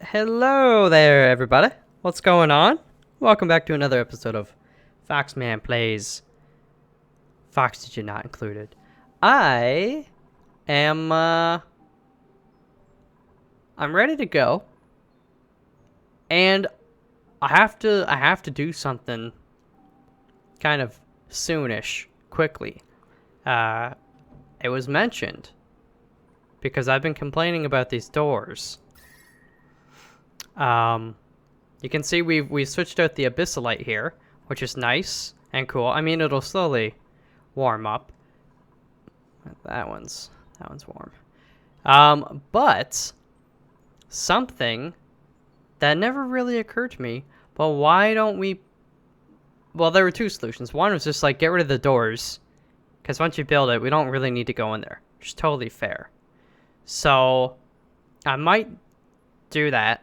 Hello there, everybody. What's going on? Welcome back to another episode of Foxman Plays Fox Did You Not Included. I am, I'm ready to go, and I have to do something kind of soonish, quickly. It was mentioned because I've been complaining about these doors. You can see we switched out the abyssalite here, which is nice and cool. I mean, it'll slowly warm up. That one's warm. But something that never really occurred to me, but why don't we... Well, there were two solutions. One was just like get rid of the doors, because once you build it, we don't really need to go in there, which is totally fair. So I might do that.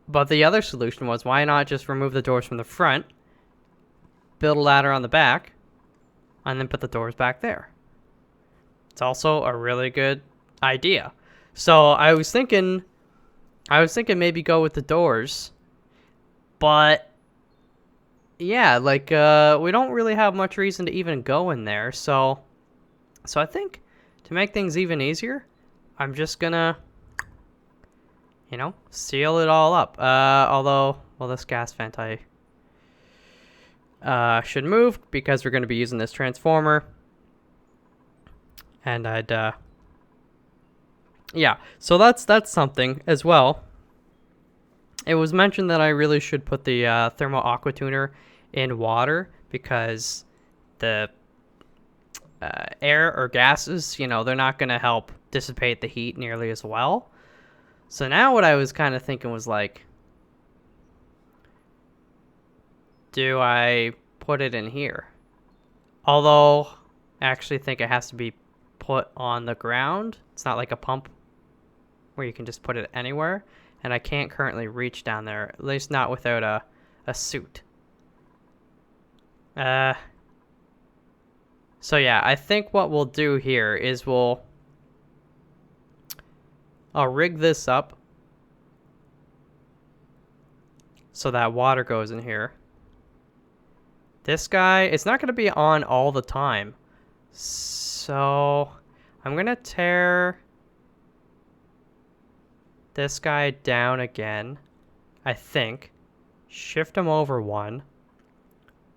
But the other solution was, why not just remove the doors from the front, build a ladder on the back, and then put the doors back there. It's also a really good idea. So I was thinking maybe go with the doors, but yeah, like we don't really have much reason to even go in there. So I think to make things even easier, I'm just gonna, you know, seal it all up. Although, well, this gas vent should move because we're going to be using this transformer. And yeah, so that's something as well. It was mentioned that I really should put the thermal aqua tuner in water because the air or gases, you know, they're not going to help dissipate the heat nearly as well. So now what I was kind of thinking was like, do I put it in here? Although I actually think it has to be put on the ground. It's not like a pump where you can just put it anywhere. And I can't currently reach down there, at least not without a suit. So yeah, I think what we'll do here is I'll rig this up so that water goes in here. This guy, it's not going to be on all the time. So I'm going to tear this guy down again, I think. Shift him over one.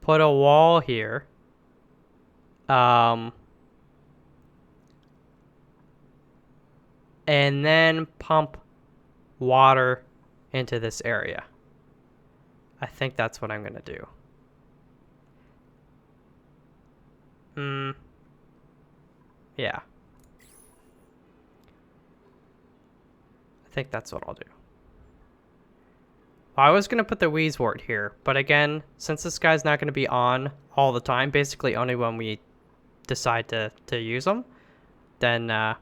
Put a wall here. And then pump water into this area. I think that's what I'm going to do. Yeah. I think that's what I'll do. Well, I was going to put the Wheezewort here, but again, since this guy's not going to be on all the time, basically only when we decide to use them, then I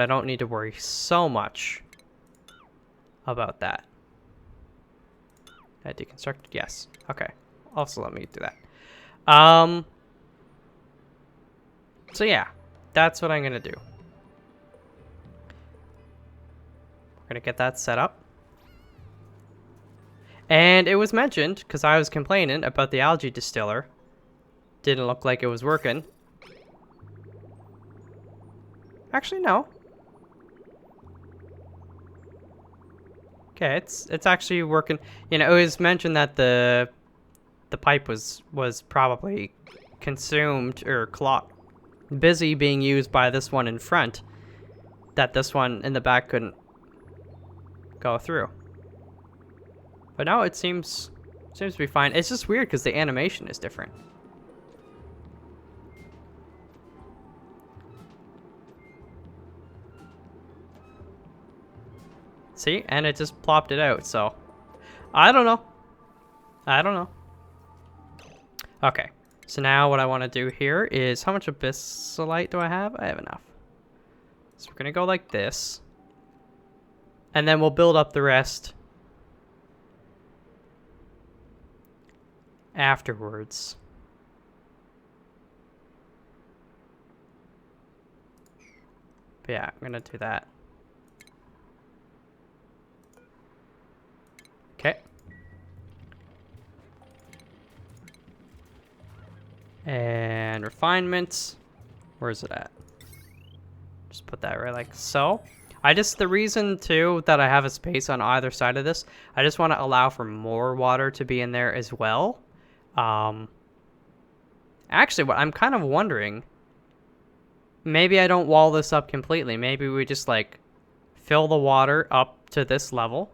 don't need to worry so much about that. I deconstructed? Yes. Okay. Also, let me do that. So yeah, that's what I'm going to do. We're going to get that set up. And it was mentioned, because I was complaining about the algae distiller. Didn't look like it was working. Actually, no. Okay, it's actually working. You know, it was mentioned that the pipe was probably consumed or busy being used by this one in front, that this one in the back couldn't go through. But no, it seems to be fine. It's just weird because the animation is different. See? And it just plopped it out, so I don't know. Okay. So now what I want to do here is, how much abyssalite do I have? I have enough. So we're going to go like this. And then we'll build up the rest afterwards. But yeah, I'm going to do that. Okay. And refinement. Where is it at? Just put that right like so. The reason too that I have a space on either side of this, I just want to allow for more water to be in there as well. Actually, what I'm kind of wondering, maybe I don't wall this up completely. Maybe we just like fill the water up to this level.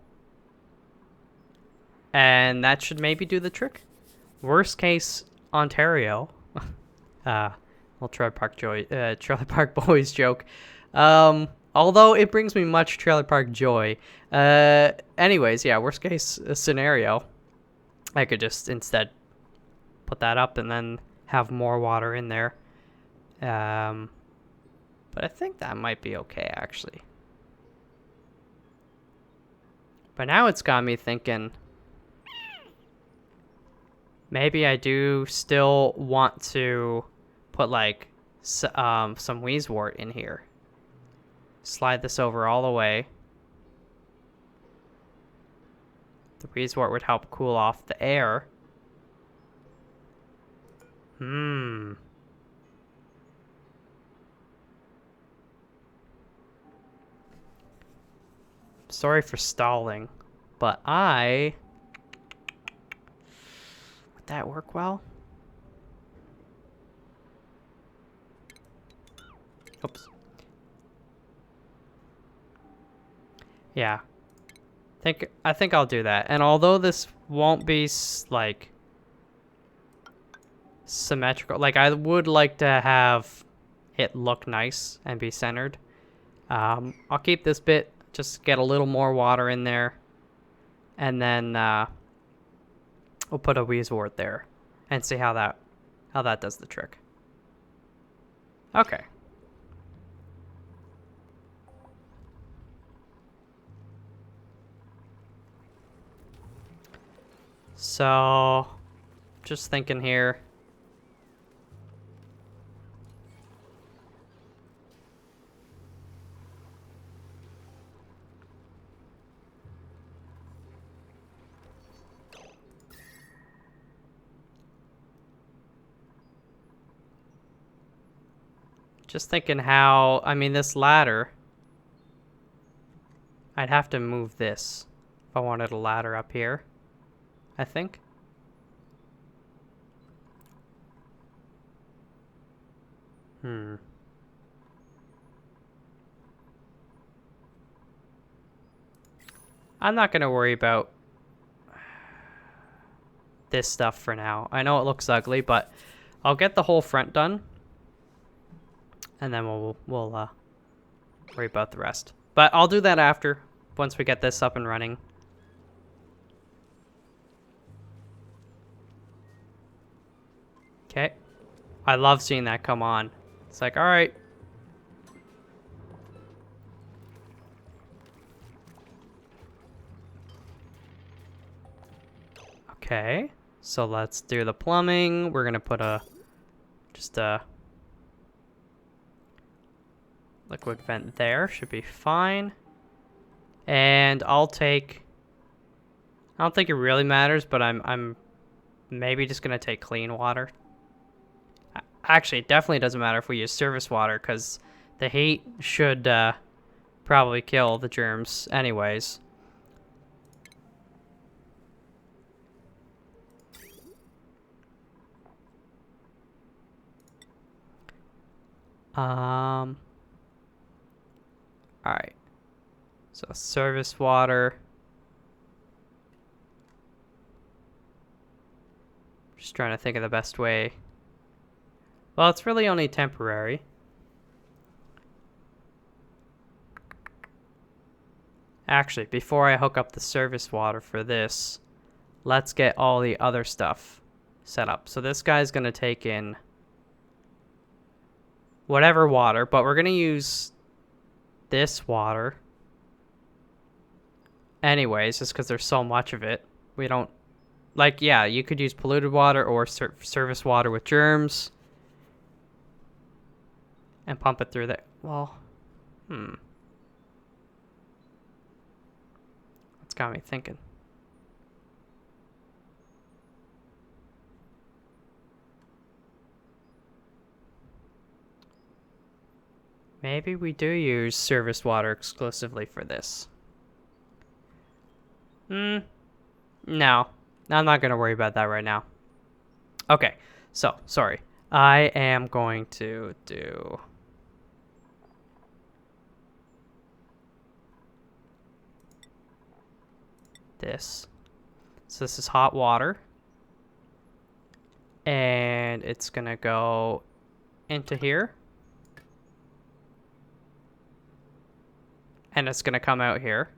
And that should maybe do the trick. Worst case, Ontario. Little Trailer Park Boys joke. Although it brings me much Trailer Park joy. Anyways, yeah, worst case scenario, I could just instead put that up and then have more water in there. But I think that might be okay, actually. But now it's got me thinking, maybe I do still want to put like some Wheezewort in here. Slide this over all the way. The Wheezewort would help cool off the air. Sorry for stalling, but would that work well? Oops. Yeah. I think I'll do that. And although this won't be like symmetrical, like I would like to have it look nice and be centered. I'll keep this bit, just get a little more water in there, and then we'll put a Wheezewort there and see how that does the trick. Okay. So, just thinking here. Just thinking how, I mean, this ladder, I'd have to move this if I wanted a ladder up here, I think. I'm not going to worry about this stuff for now. I know it looks ugly, but I'll get the whole front done. And then we'll worry about the rest. But I'll do that after, once we get this up and running. Okay. I love seeing that come on. It's like, all right. Okay. So let's do the plumbing. We're going to put just a liquid vent there. Should be fine. And I don't think it really matters, but I'm maybe just going to take clean water. Actually, it definitely doesn't matter if we use service water, because the heat should probably kill the germs anyways. Alright. So service water. Just trying to think of the best way. Well, it's really only temporary. Actually, before I hook up the service water for this, let's get all the other stuff set up. So this guy's going to take in whatever water, but we're going to use this water anyways, just because there's so much of it. We don't, like, yeah, you could use polluted water or service water with germs and pump it through there. Well, It's got me thinking. Maybe we do use service water exclusively for this. No. I'm not going to worry about that right now. Okay, so, sorry. I am going to do... this. So this is hot water. And it's going to go into here. And it's going to come out here.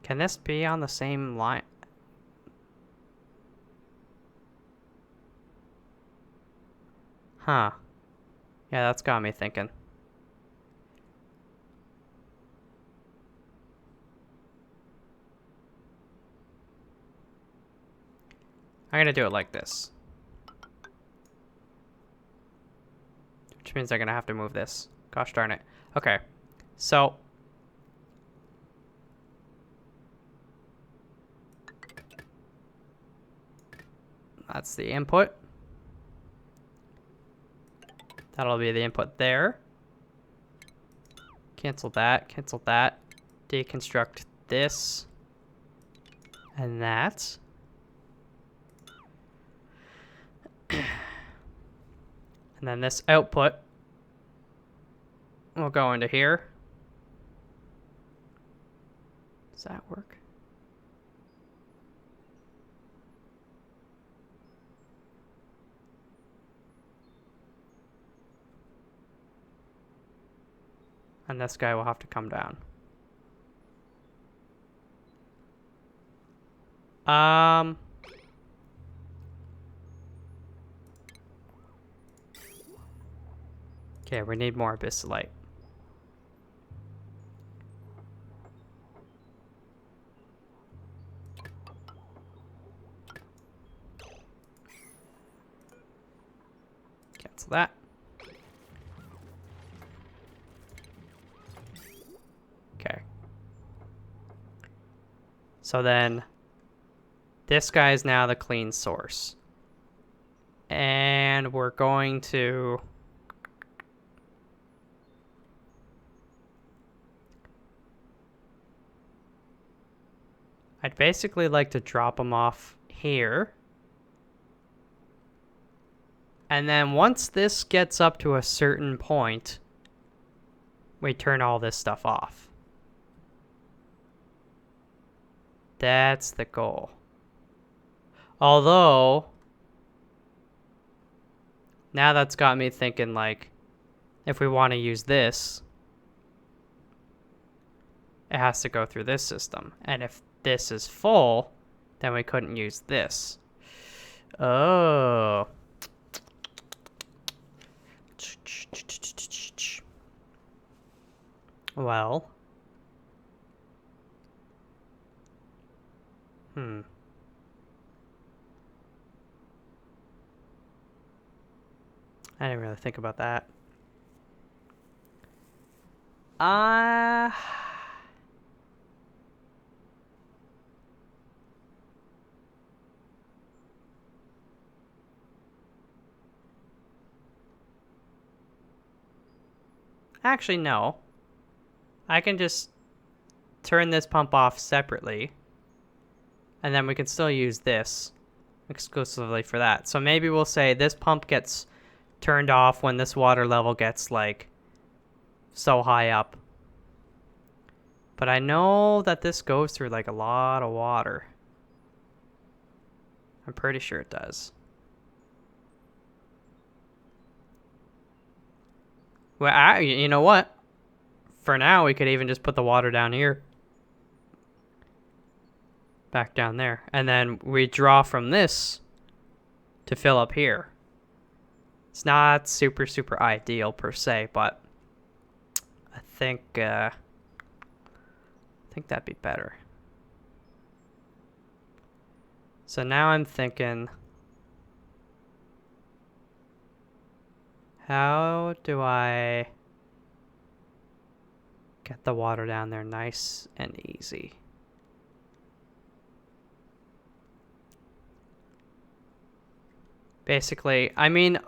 Can this be on the same line? Huh. Yeah, that's got me thinking. I'm going to do it like this. Which means I'm going to have to move this. Gosh darn it. Okay. So... that's the input. That'll be the input there. Cancel that, deconstruct this and that. And then this output will go into here. Does that work? And this guy will have to come down. Okay, we need more abyssalite. Cancel that. Okay. So then this guy is now the clean source. And we're going to... I'd basically like to drop them off here. And then once this gets up to a certain point, we turn all this stuff off. That's the goal. Although, now that's got me thinking, like, if we want to use this, it has to go through this system. And if this is full, then we couldn't use this. Oh. Well. I didn't really think about that. Actually, no. I can just turn this pump off separately. And then we can still use this exclusively for that. So maybe we'll say this pump gets turned off when this water level gets, like, so high up. But I know that this goes through, like, a lot of water. I'm pretty sure it does. Well, you know what? For now, we could even just put the water down here. Back down there. And then we draw from this to fill up here. It's not super, super ideal per se, but I think that'd be better. So now I'm thinking, how do I get the water down there nice and easy? Basically, I mean...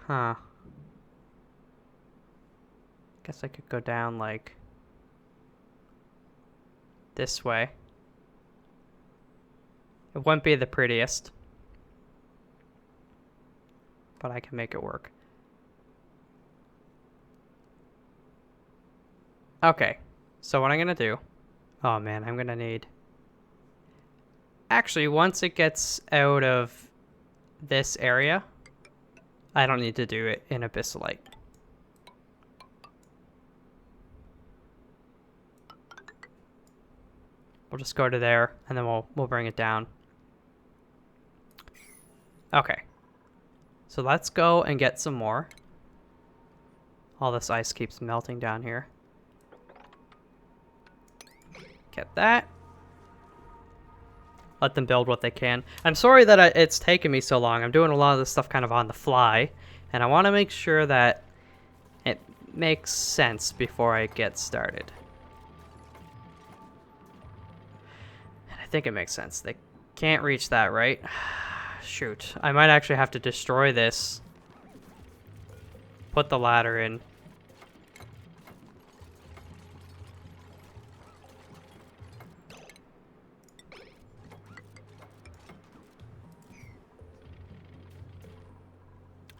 Huh. Guess I could go down, like... this way. It wouldn't be the prettiest. But I can make it work. Okay. So what I'm gonna do... Oh man, I'm gonna need... Actually, once it gets out of this area, I don't need to do it in abyssalite. We'll just go to there, and then we'll bring it down. Okay. So let's go and get some more. All this ice keeps melting down here. Get that. Let them build what they can. I'm sorry that it's taken me so long. I'm doing a lot of this stuff kind of on the fly, and I want to make sure that it makes sense before I get started. And I think it makes sense. They can't reach that, right? Shoot. I might actually have to destroy this. Put the ladder in.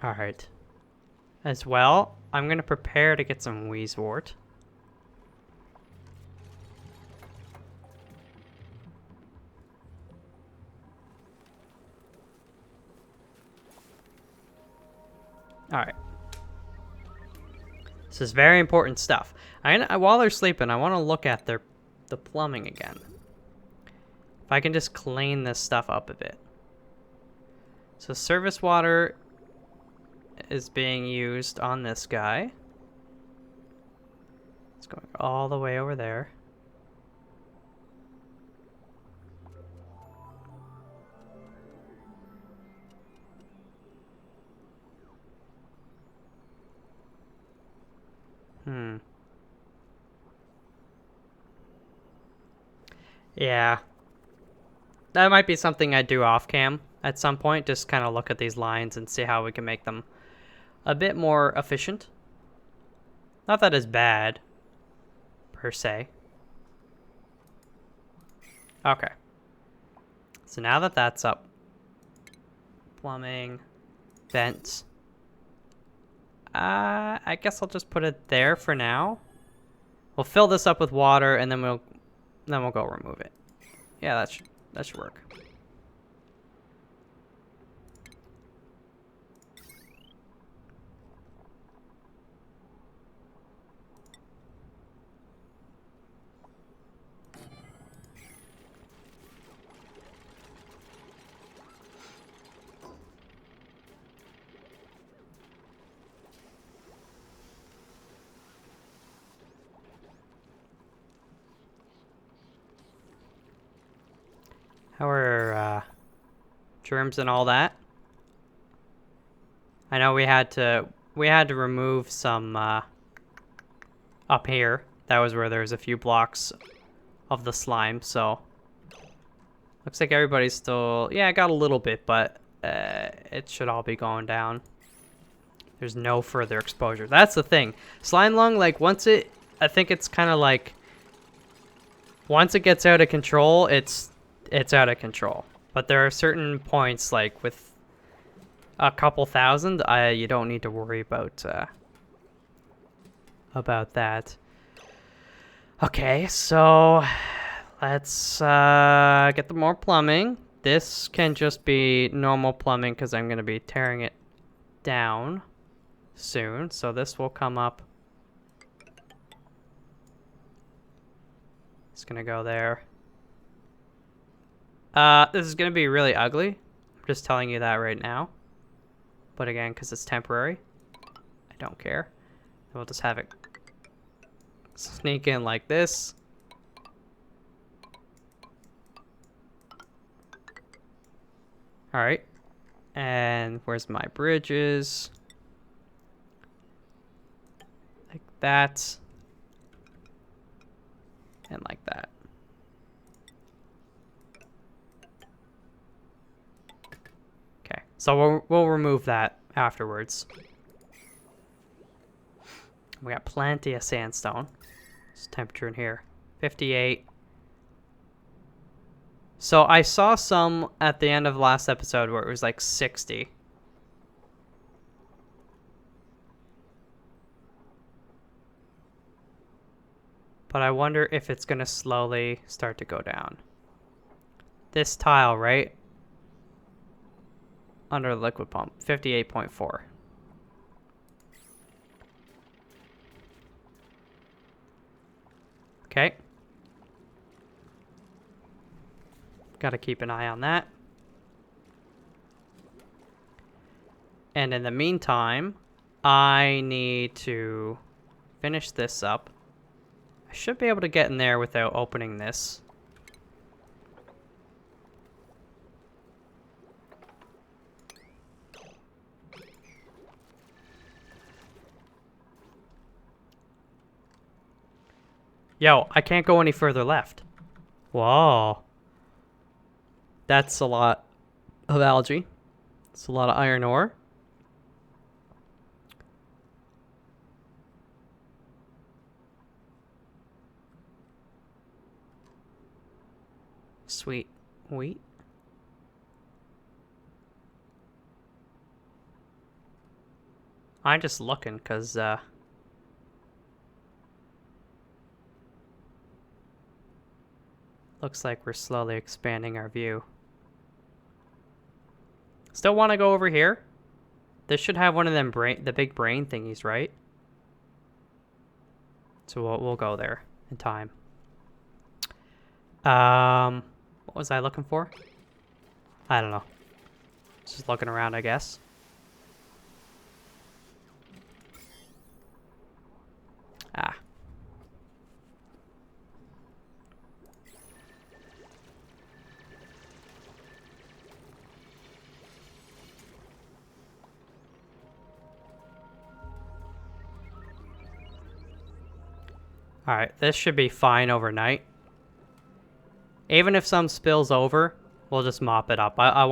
Alright. As well, I'm going to prepare to get some Wheezewort. Alright. This is very important stuff. While they're sleeping, I want to look at the plumbing again. If I can just clean this stuff up a bit. So service water is being used on this guy. It's going all the way over there. Yeah. That might be something I do off cam at some point. Just kind of look at these lines and see how we can make them a bit more efficient. Not that it's bad, per se. Okay. So now that that's up. Plumbing. Vents. I guess I'll just put it there for now. We'll fill this up with water and then we'll go remove it. Yeah, that should work. How are germs and all that? I know we had to remove some up here. That was where there's a few blocks of the slime, so looks like everybody's still, yeah, I got a little bit, but it should all be going down. There's no further exposure. That's the thing. Slime lung, like I think it's kind of like once it gets out of control, it's out of control. But there are certain points, like with a couple thousand, you don't need to worry about that. Okay, so let's get the more plumbing. This can just be normal plumbing because I'm going to be tearing it down soon. So this will come up. It's going to go there. This is going to be really ugly. I'm just telling you that right now. But again, because it's temporary, I don't care. We'll just have it sneak in like this. Alright. And where's my bridges? that. And like that. Okay, so we'll remove that afterwards. We got plenty of sandstone. What's the temperature in here? 58. So I saw some at the end of the last episode where it was like 60. But I wonder if it's going to slowly start to go down. This tile, right? Under the liquid pump, 58.4. Okay. Got to keep an eye on that. And in the meantime, I need to finish this up. I should be able to get in there without opening this. Yo, I can't go any further left. Whoa. That's a lot of algae. It's a lot of iron ore. Sweet wheat. I'm just looking because looks like we're slowly expanding our view. Still want to go over here? This should have one of them the big brain thingies, right? So we'll go there in time. What was I looking for? I don't know. Just looking around, I guess. Ah. Alright, this should be fine overnight. Even if some spills over, we'll just mop it up. I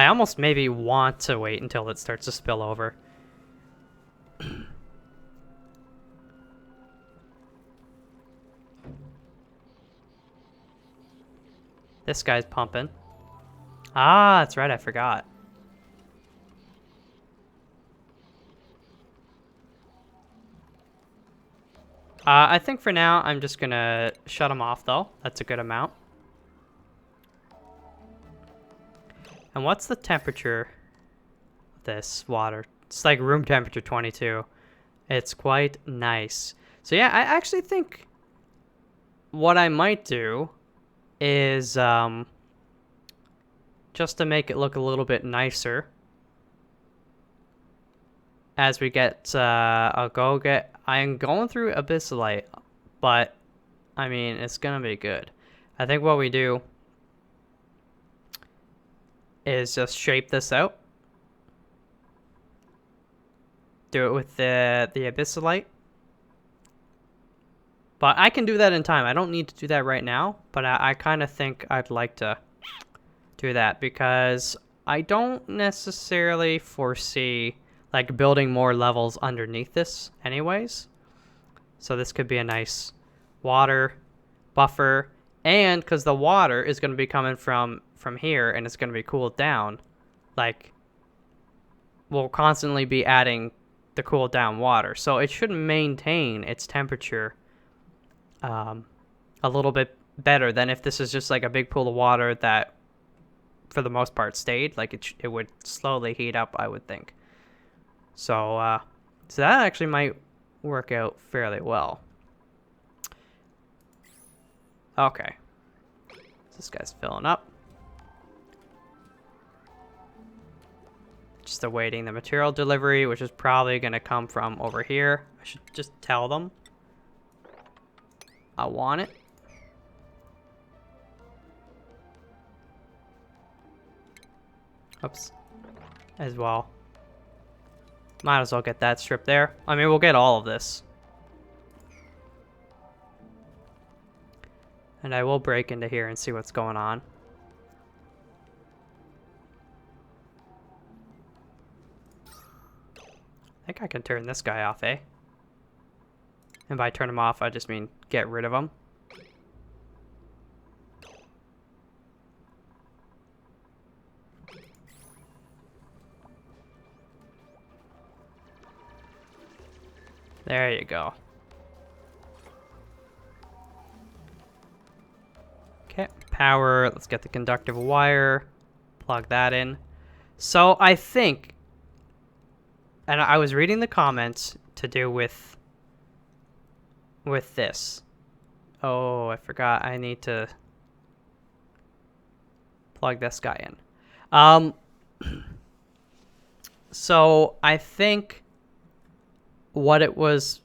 almost maybe want to wait until it starts to spill over. This guy's pumping. Ah, that's right, I forgot. I think for now, I'm just gonna shut them off, though. That's a good amount. And what's the temperature of this water? It's like room temperature 22. It's quite nice. So yeah, I actually think what I might do is just to make it look a little bit nicer. As we get, I'm going through abyssalite, but I mean, it's gonna be good. I think what we do is just shape this out. Do it with the abyssalite. But I can do that in time. I don't need to do that right now, but I kind of think I'd like to do that because I don't necessarily foresee like building more levels underneath this anyways. So this could be a nice water buffer, and because the water is going to be coming from here and it's going to be cooled down, like we'll constantly be adding the cooled down water, so it should maintain its temperature a little bit better than if this is just like a big pool of water that for the most part stayed. Like it would slowly heat up, I would think. So so that actually might work out fairly well. Okay, this guy's filling up. Just awaiting the material delivery, which is probably going to come from over here. I should just tell them I want it. Oops. As well. Might as well get that strip there. I mean, we'll get all of this. And I will break into here and see what's going on. I think I can turn this guy off, eh? And by turn him off, I just mean get rid of him. There you go. Okay, power. Let's get the conductive wire. Plug that in. So I think, and I was reading the comments to do with this. Oh, I forgot. I need to plug this guy in. So I think what was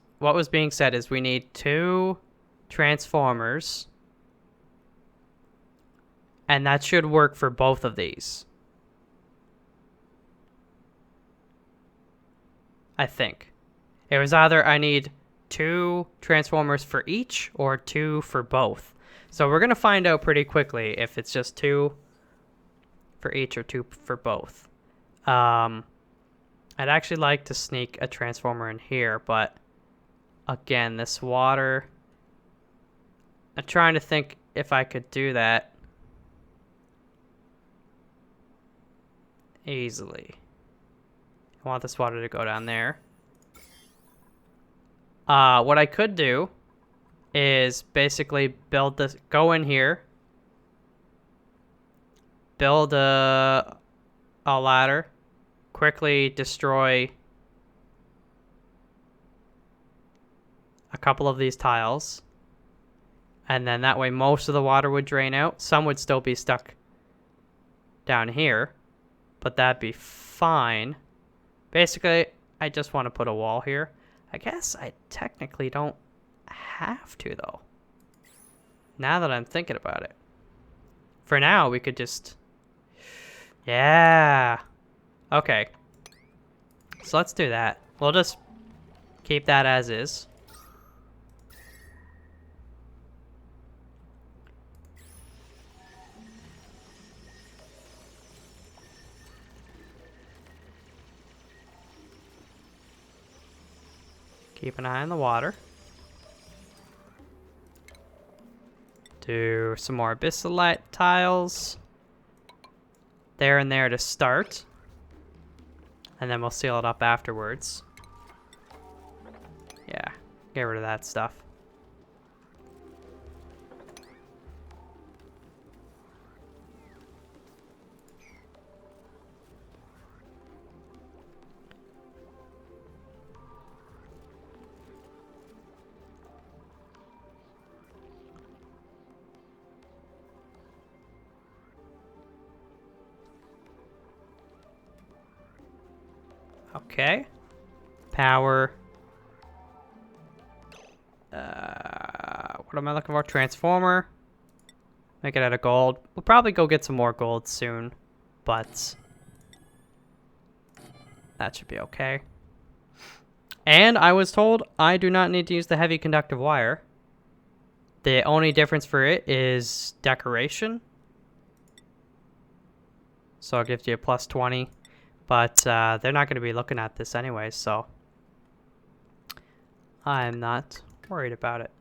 being said is we need 2 transformers, and that should work for both of these. I think it was either I need 2 transformers for each or 2 for both. So we're gonna find out pretty quickly if it's just 2 for each or 2 for both. I'd actually like to sneak a transformer in here, but again, this water, I'm trying to think if I could do that easily. I want this water to go down there. What I could do is basically build this, go in here, build a ladder, quickly destroy a couple of these tiles, and then that way most of the water would drain out. Some would still be stuck down here, but that'd be fine. Basically, I just want to put a wall here. I guess I technically don't have to, though, now that I'm thinking about it. For now, we could just... Yeah. Okay. So let's do that. We'll just keep that as is. Keep an eye on the water. Do some more abyssalite tiles. There and there to start. And then we'll seal it up afterwards. Yeah, get rid of that stuff. Okay. Power. What am I looking for? Transformer. Make it out of gold. We'll probably go get some more gold soon, but that should be okay. And I was told I do not need to use the heavy conductive wire. The only difference for it is decoration. So it gives you a plus 20. But they're not going to be looking at this anyway, so I'm not worried about it.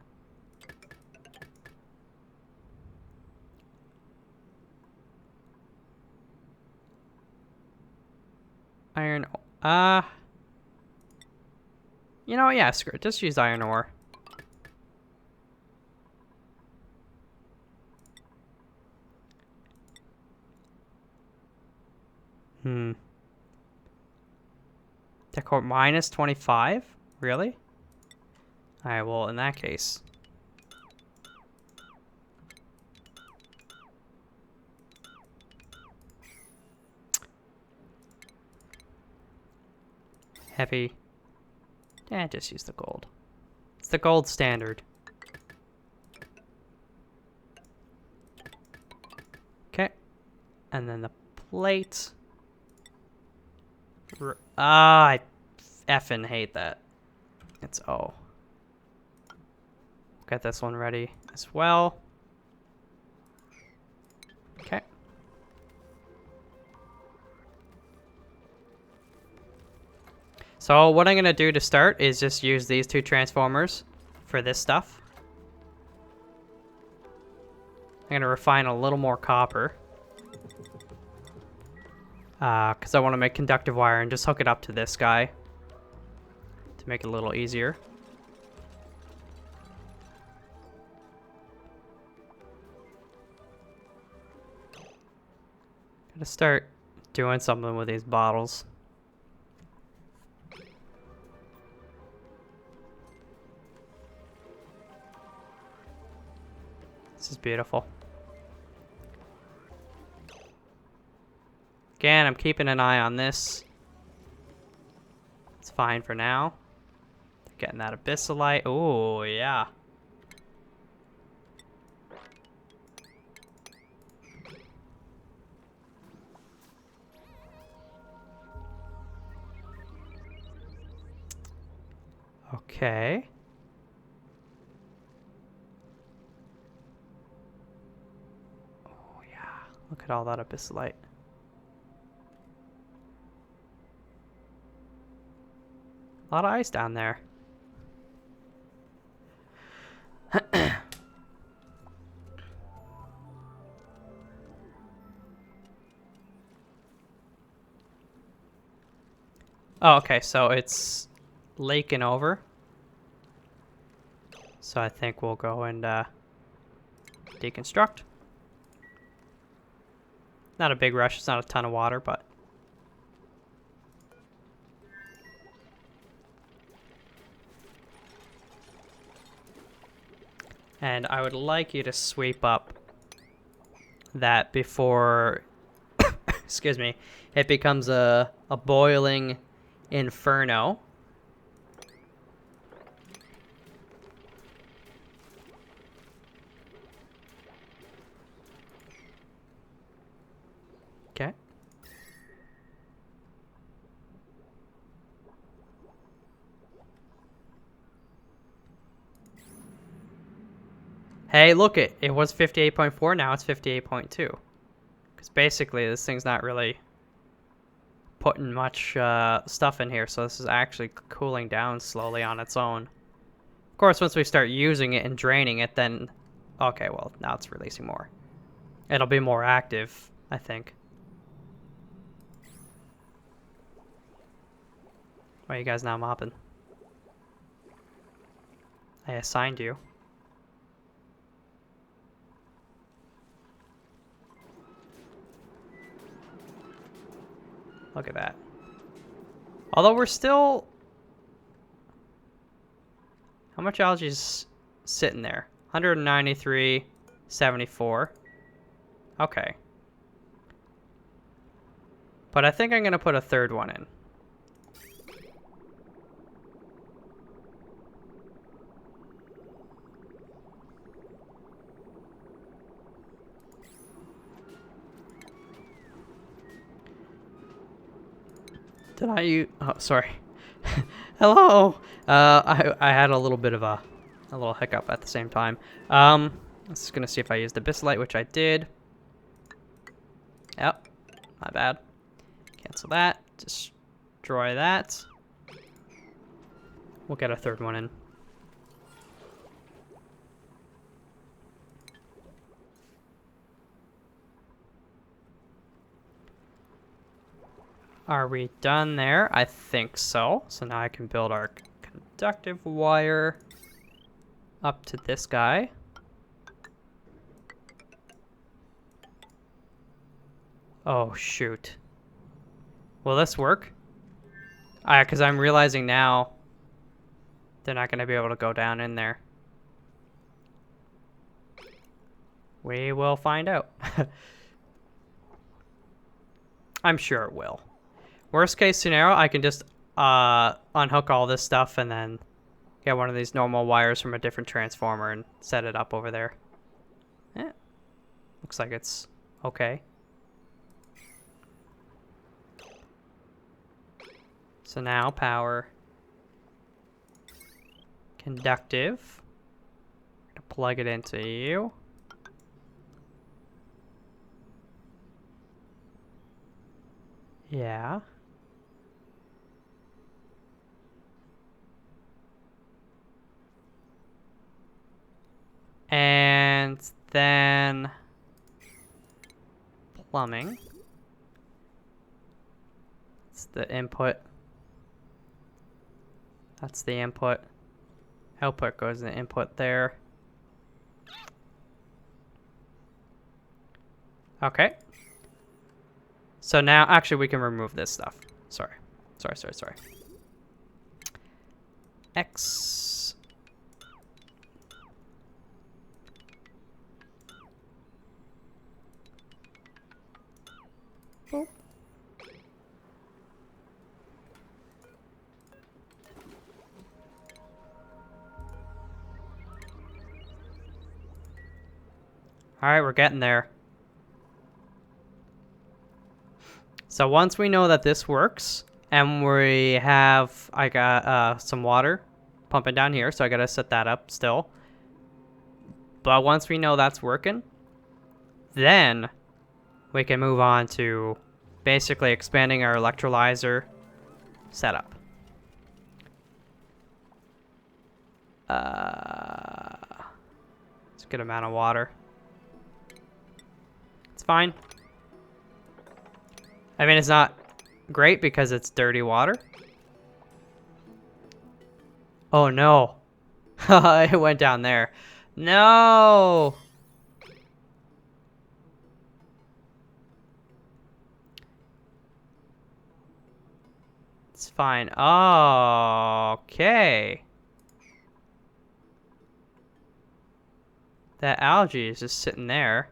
Iron, you know, yeah, screw it. Just use iron ore. Decor minus 25? Really? Alright, well, in that case. Heavy. Yeah, just use the gold. It's the gold standard. Okay. And then the plate. I effing hate that. It's O. Get this one ready as well. So what I'm going to do to start is just use these two transformers for this stuff. I'm going to refine a little more copper. Because I want to make conductive wire and just hook it up to this guy to make it a little easier. Gotta start doing something with these bottles. This is beautiful. Again, I'm keeping an eye on this. It's fine for now. Getting that abyssalite. Oh, yeah. Okay. Oh, yeah. Look at all that abyssalite. A lot of ice down there. Oh, okay, so it's laking over. So I think we'll go and deconstruct. Not a big rush, it's not a ton of water, but... And I would like you to sweep up that before, excuse me, it becomes a boiling inferno. Okay. Hey, look it was 58.4, now it's 58.2. Because basically this thing's not really putting much stuff in here, so this is actually cooling down slowly on its own. Of course, once we start using it and draining it, then... Okay, well, now it's releasing more. It'll be more active, I think. Why are you guys not mopping? I assigned you. Look at that. Although we're still... How much algae is sitting there? 193, 74. Okay. But I think I'm going to put a third one in. Did I use... Oh, sorry. Hello! I had a little bit of a little hiccup at the same time. Just gonna see if I used the abyssalite, which I did. Yep. My bad. Cancel that. Destroy that. We'll get a third one in. Are we done there? I think so. So now I can build our conductive wire up to this guy. Oh, shoot. Will this work? Because I'm realizing now they're not going to be able to go down in there. We will find out. I'm sure it will. Worst case scenario, I can just unhook all this stuff and then get one of these normal wires from a different transformer and set it up over there. Yeah. Looks like it's okay. So now power. Conductive. Plug it into you. Yeah. then plumbing. It's the input. That's the input. Output goes in the input there. Okay. So now, actually, we can remove this stuff. Sorry. X. Boop. All right, we're getting there. So once we know that this works, and we have, I got some water pumping down here, so I gotta set that up still. But once we know that's working, then we can move on to basically expanding our electrolyzer setup. It's a good amount of water. It's fine. I mean, it's not great because it's dirty water. Oh no. It went down there. No! It's fine. Oh, okay. That algae is just sitting there.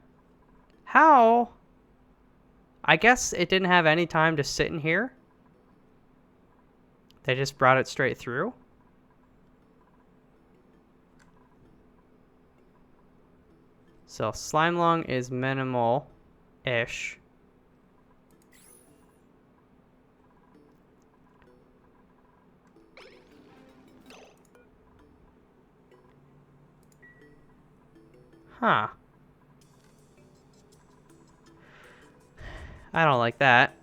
How? I guess it didn't have any time to sit in here. They just brought it straight through. So slime lung is minimal-ish. Huh. I don't like that.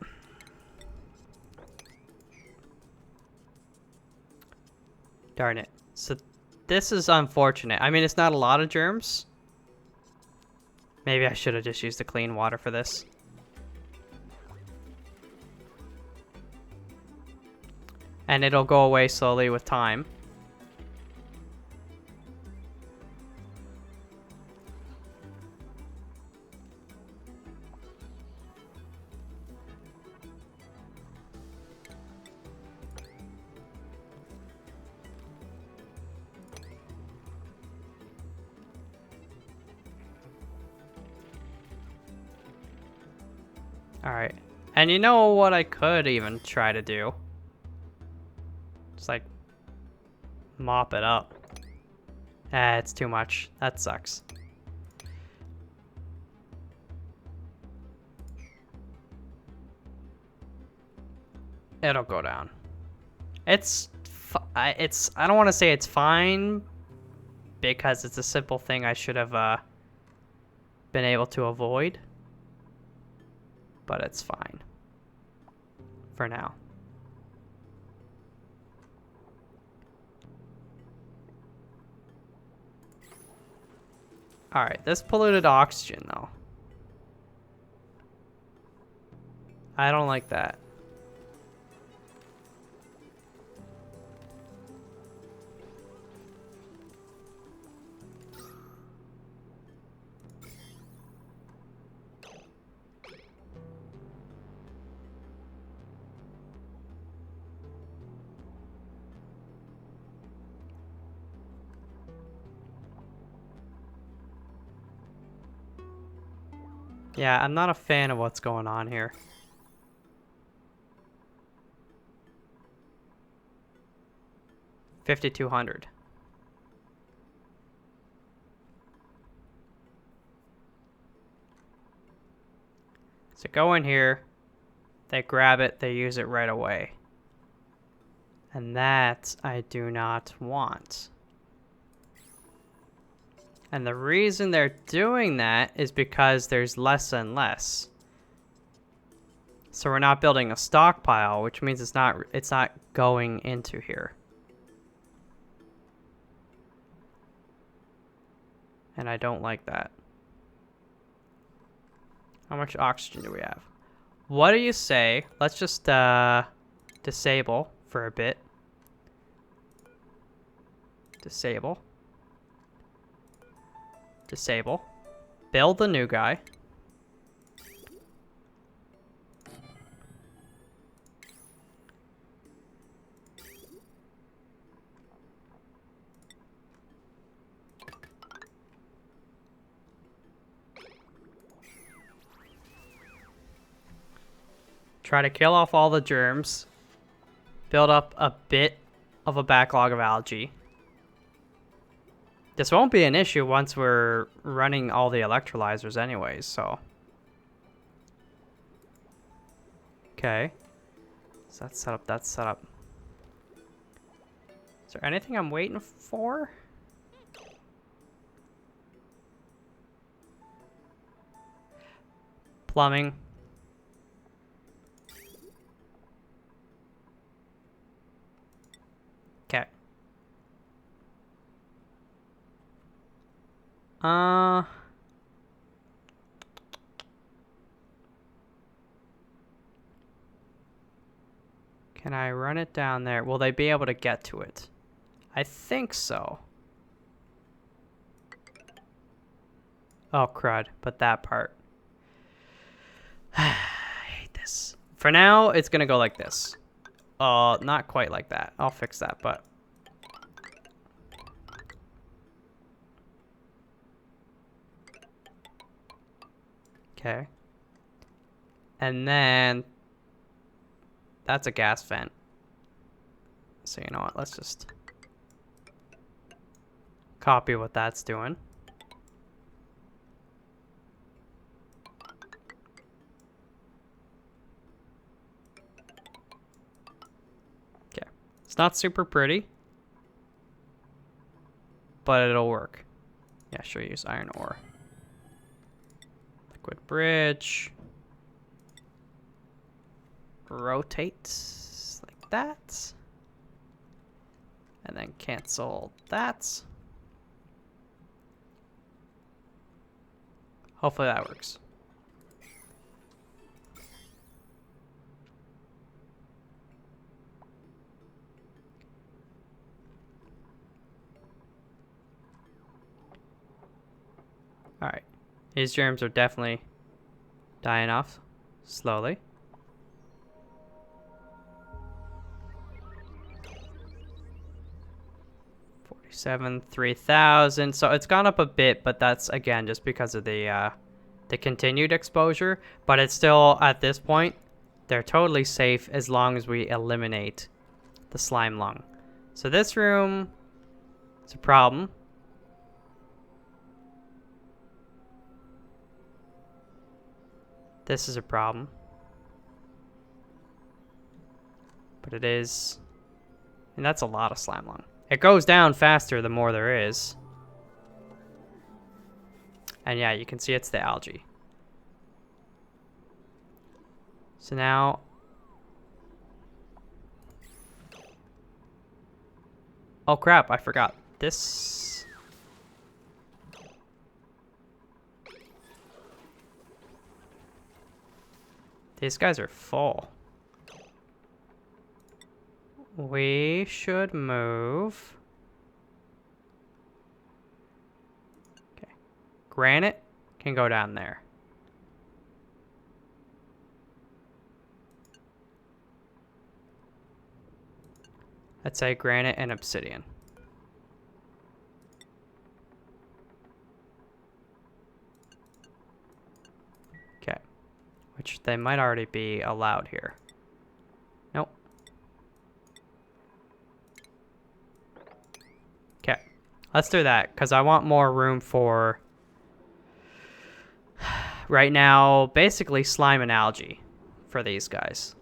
Darn it. So this is unfortunate. I mean, it's not a lot of germs. Maybe I should have just used the clean water for this. And it'll go away slowly with time. Alright. And you know what I could even try to do? Just like mop it up. It's too much. That sucks. It'll go down. I don't want to say it's fine because it's a simple thing I should have been able to avoid. But it's fine for now. All right, this polluted oxygen though. I don't like that. Yeah, I'm not a fan of what's going on here. $5,200. So go in here, they grab it, they use it right away. And that I do not want. And the reason they're doing that is because there's less and less. So we're not building a stockpile, which means it's not going into here. And I don't like that. How much oxygen do we have? What do you say? Let's just disable for a bit. Disable. Disable. Build the new guy. Try to kill off all the germs. Build up a bit of a backlog of algae. This won't be an issue once we're running all the electrolyzers anyways, so. Okay. So that's set up, that's set up. Is there anything I'm waiting for? Plumbing. Okay. Can I run it down there? Will they be able to get to it? I think so. Oh, crud. But that part. I hate this. For now, it's going to go like this. Not quite like that. I'll fix that, but... Okay. And then... That's a gas vent. So you know what? Let's just... copy what that's doing. Okay. It's not super pretty. But it'll work. Yeah, sure, use iron ore. Liquid bridge. Rotate like that. And then cancel that. Hopefully that works. Alright. These germs are definitely dying off slowly. Seven 3,000. So it's gone up a bit, but that's again just because of the continued exposure. But it's still at this point, they're totally safe as long as we eliminate the slime lung. So this room is a problem. This is a problem. But it is, and that's a lot of slime lung. It goes down faster the more there is. And yeah, you can see it's the algae. So now... Oh crap, I forgot. This... These guys are full. We should move. Okay. Granite can go down there. Let's say granite and obsidian. Okay. Which they might already be allowed here. Nope. Okay. Let's do that, because I want more room for, right now, basically slime and algae for these guys.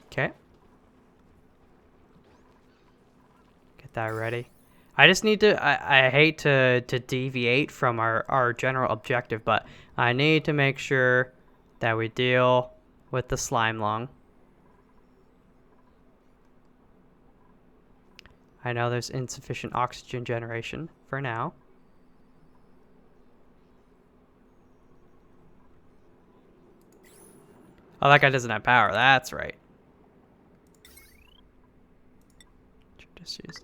Okay. Get that ready. I just need to, I hate to deviate from our general objective, but I need to make sure that we deal with the slime lung. I know there's insufficient oxygen generation for now. Oh, that guy doesn't have power. That's right. Just use.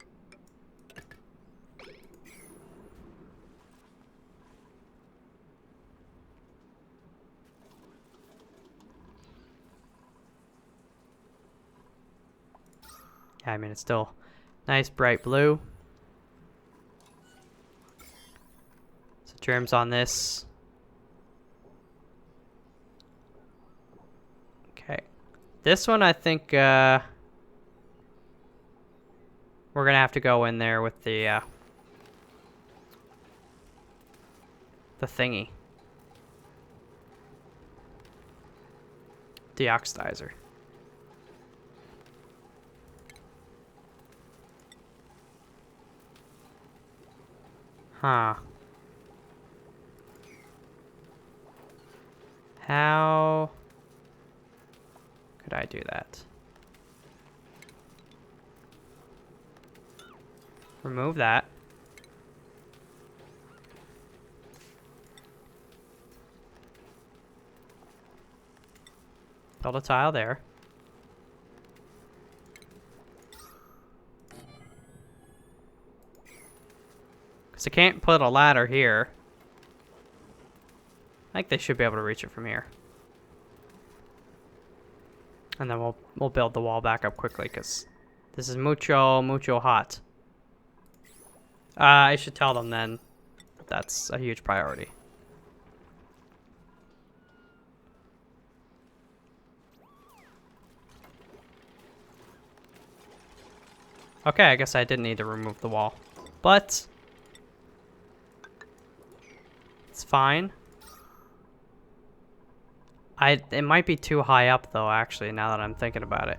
Yeah, I mean, it's still nice bright blue. So germs on this. Okay. This one, I think, we're going to have to go in there with the thingy. Deoxidizer. Huh. How could I do that? Remove that. Build a tile there. Because I can't put a ladder here. I think they should be able to reach it from here. And then we'll build the wall back up quickly because this is mucho hot. I should tell them then that that's a huge priority. Okay, I guess I didn't need to remove the wall. But it's fine. It might be too high up though, actually, now that I'm thinking about it.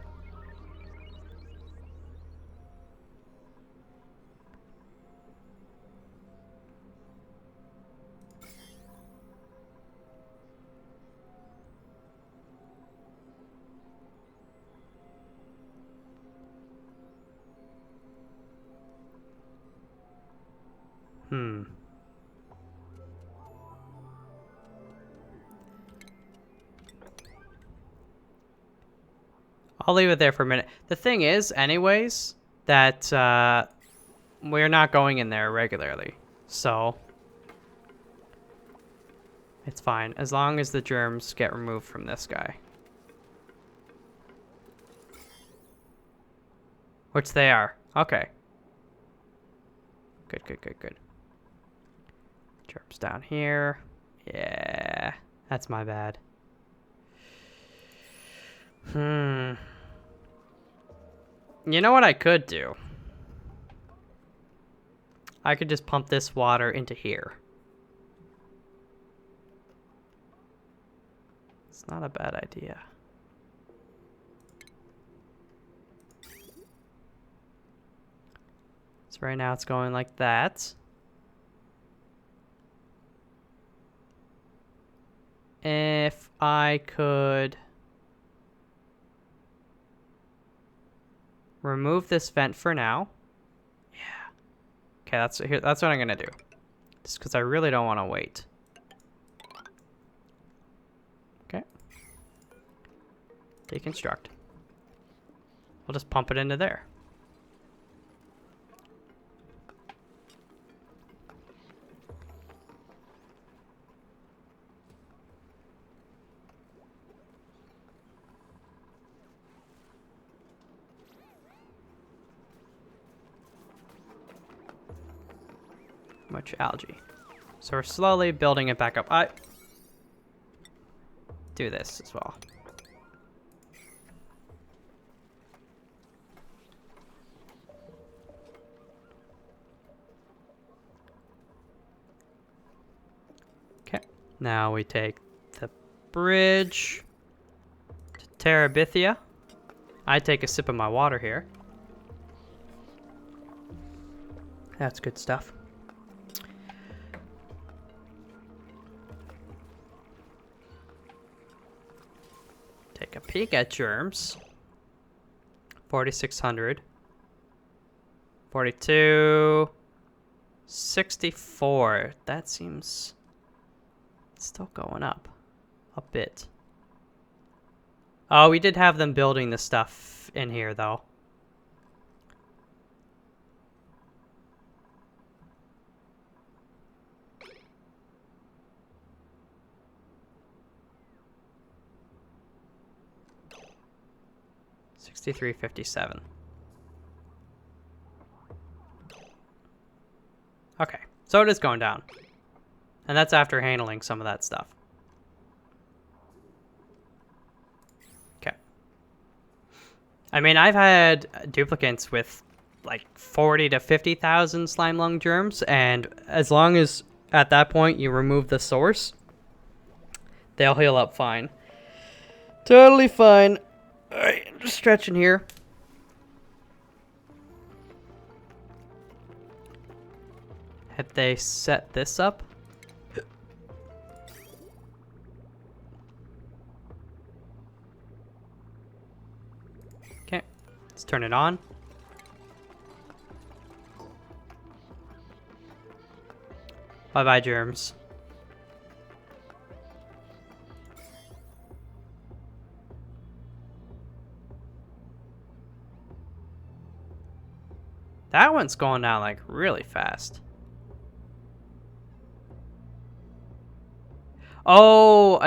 I'll leave it there for a minute. The thing is, anyways, that we're not going in there regularly. So it's fine. As long as the germs get removed from this guy. Which they are. Okay. Good, good, good, good. Germs down here. Yeah. That's my bad. You know what I could do? I could just pump this water into here. It's not a bad idea. So right now it's going like that. If I could remove this vent for now. Yeah. Okay, that's what I'm gonna do. Just because I really don't want to wait. Okay. Deconstruct. We'll just pump it into there. Much algae. So we're slowly building it back up. I do this as well. Okay. Now we take the bridge to Terabithia. I take a sip of my water here. That's good stuff. Take a peek at germs. 4,600. 42. 64. That seems still going up a bit. Oh, we did have them building the stuff in here, though. $63.57. Okay, so it is going down. And that's after handling some of that stuff. Okay. I mean, I've had duplicates with like 40 to 50,000 slime lung germs, and as long as at that point you remove the source, they'll heal up fine. Totally fine. Alright, I'm just stretching here. Have they set this up? Okay, let's turn it on. Bye-bye, germs. That one's going down like really fast. Oh,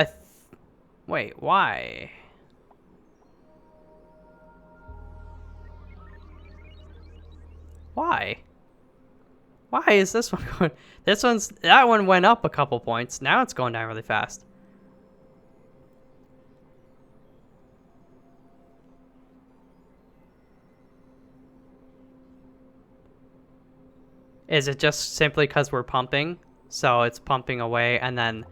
wait, why? Why? Why is this one going? That one went up a couple points. Now it's going down really fast. Is it just simply because we're pumping? So it's pumping away, and then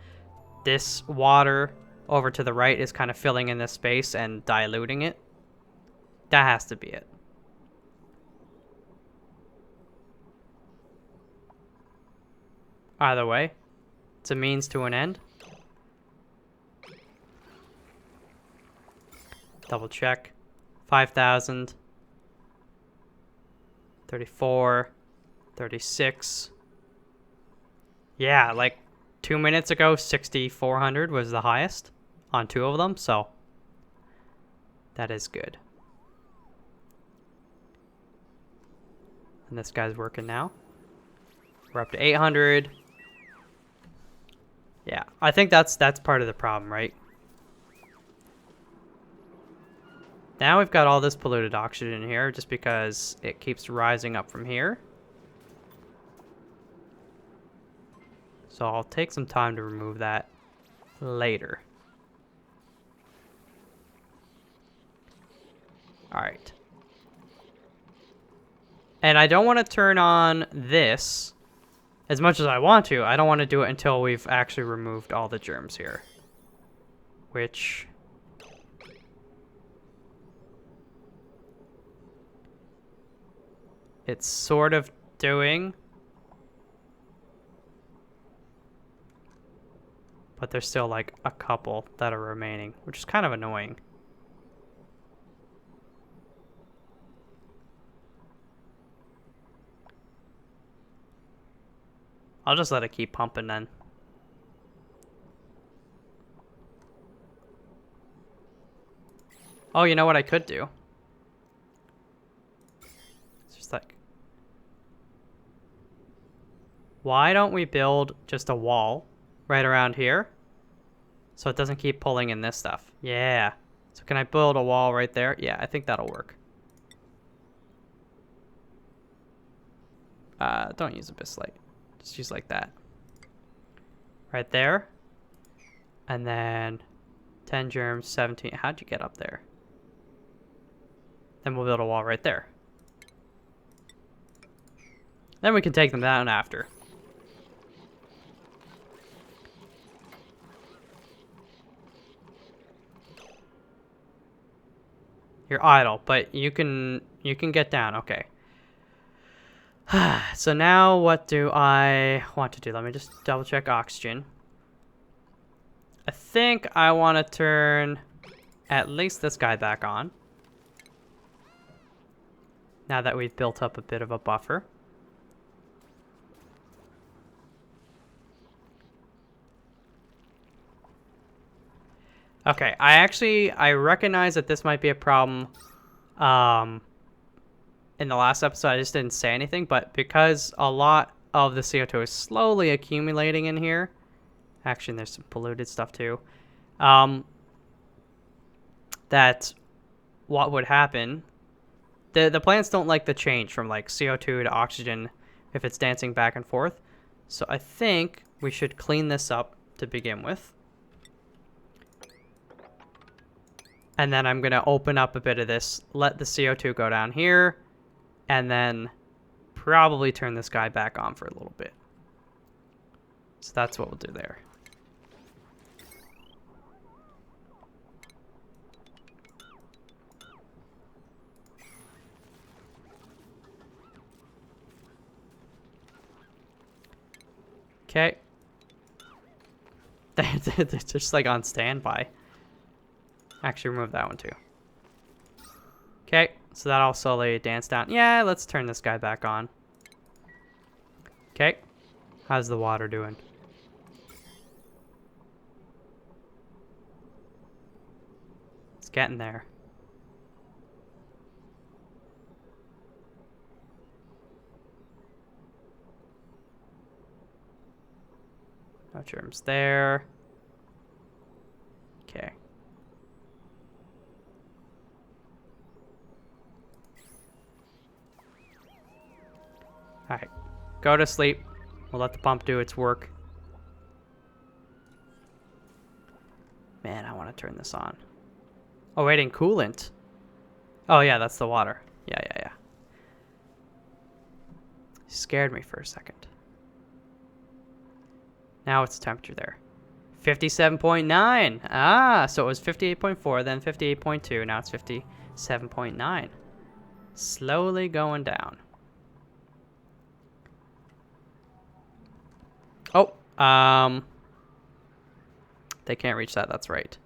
this water over to the right is kind of filling in this space and diluting it? That has to be it. Either way, it's a means to an end. Double check. 5,000. 34. 36. Yeah, like 2 minutes ago, 6,400 was the highest on 2 of them, so that is good. And this guy's working now. We're up to 800. Yeah, I think that's part of the problem, right? Now we've got all this polluted oxygen in here just because it keeps rising up from here. So I'll take some time to remove that later. All right. And I don't want to turn on this as much as I want to. I don't want to do it until we've actually removed all the germs here. Which... it's sort of doing. But there's still like a couple that are remaining, which is kind of annoying. I'll just let it keep pumping then. Oh, you know what I could do? It's just like... why don't we build just a wall right around here so it doesn't keep pulling in this stuff? Yeah. So can I build a wall right there? Yeah, I think that'll work. Don't use abyssite. Just use like that. Right there. And then 10 germs, 17. How'd you get up there? Then we'll build a wall right there. Then we can take them down after. You're idle, but you can get down. Okay. So now what do I want to do? Let me just double check oxygen. I think I want to turn at least this guy back on. Now that we've built up a bit of a buffer. Okay, I recognize that this might be a problem. In the last episode, I just didn't say anything, but because a lot of the CO2 is slowly accumulating in here, actually, there's some polluted stuff too, that what would happen, the plants don't like the change from like CO2 to oxygen if it's dancing back and forth. So I think we should clean this up to begin with. And then I'm going to open up a bit of this, let the CO2 go down here, and then probably turn this guy back on for a little bit. So that's what we'll do there. Okay. They're just like on standby. Actually, remove that one too. Okay, so that'll slowly dance down. Yeah, let's turn this guy back on. Okay, how's the water doing? It's getting there. No germs there. Okay. Alright, go to sleep. We'll let the pump do its work. Man, I want to turn this on. Oh, waiting, coolant. Oh, yeah, that's the water. Yeah. Scared me for a second. Now what's the temperature there? 57.9. Ah, so it was 58.4, then 58.2. Now it's 57.9. Slowly going down. Oh, they can't reach that. That's right.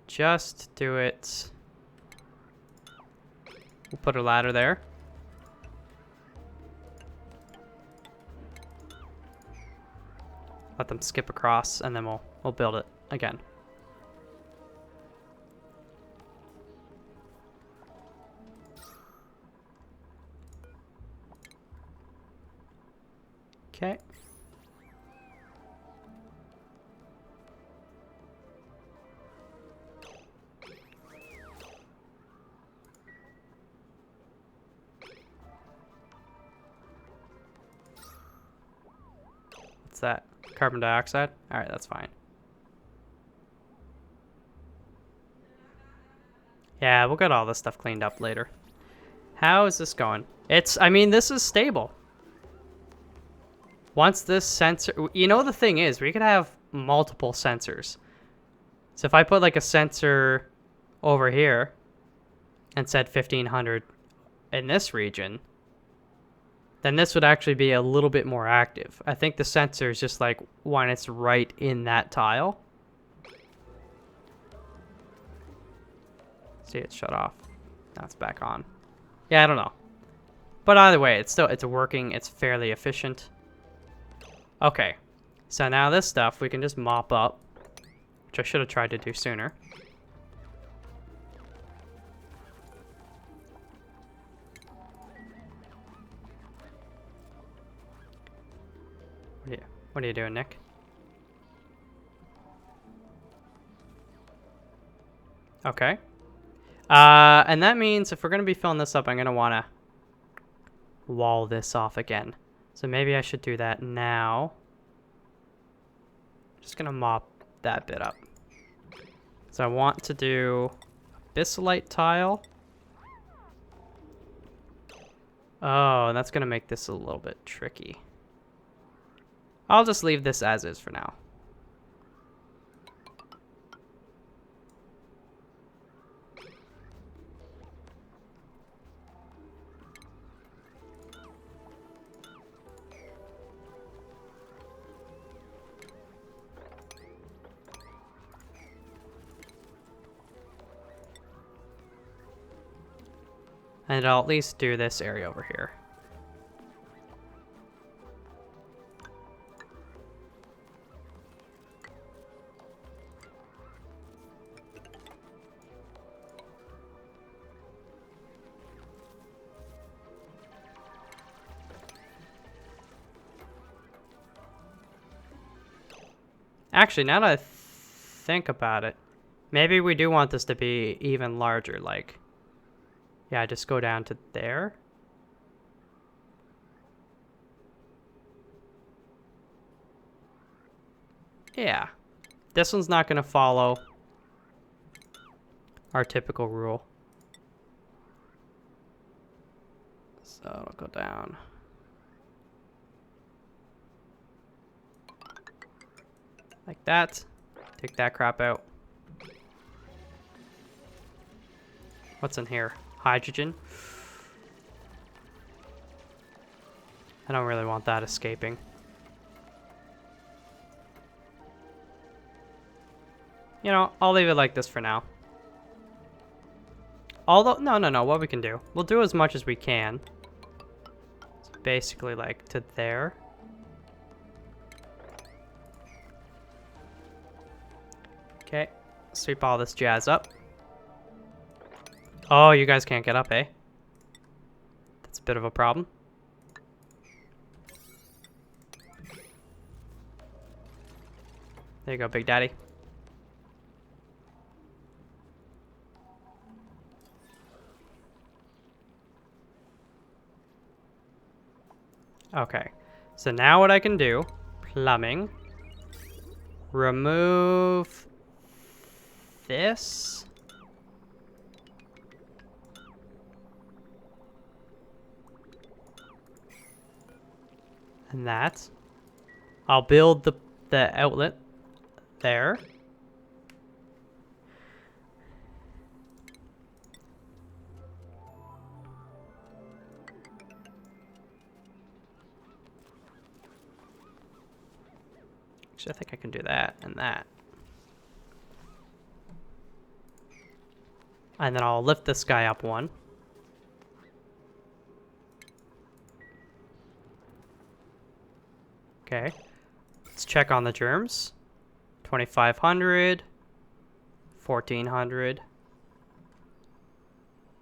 Just do it. We'll put a ladder there. Let them skip across, and then we'll build it again. Okay. What's that? Carbon dioxide? Alright, that's fine. Yeah, we'll get all this stuff cleaned up later. How is this going? I mean, this is stable. Once this sensor... You know, the thing is, we could have multiple sensors. So if I put like a sensor over here and said 1500 in this region, then this would actually be a little bit more active. I think the sensor is just like when it's right in that tile. See, it's shut off. Now it's back on. Yeah, I don't know. But either way, it's working. It's fairly efficient. Okay. So now this stuff we can just mop up, which I should have tried to do sooner. What are you doing, Nick? Okay. And that means if we're going to be filling this up, I'm going to want to wall this off again. So maybe I should do that now. Just going to mop that bit up. So I want to do abyssalite tile. Oh, and that's going to make this a little bit tricky. I'll just leave this as is for now. And I'll at least do this area over here. Actually, now that I think about it, maybe we do want this to be even larger, like, yeah, just go down to there. Yeah, this one's not going to follow our typical rule. So it'll go down. Like that. Take that crap out. What's in here? Hydrogen. I don't really want that escaping. You know, I'll leave it like this for now. Although, no, what we can do. We'll do as much as we can. So basically like to there. Okay, sweep all this jazz up. Oh, you guys can't get up, eh? That's a bit of a problem. There you go, Big Daddy. Okay, so now what I can do, plumbing, remove this. And that. I'll build the outlet there. Actually, I think I can do that and that. And then I'll lift this guy up one. Okay. Let's check on the germs. 2,500. 1,400.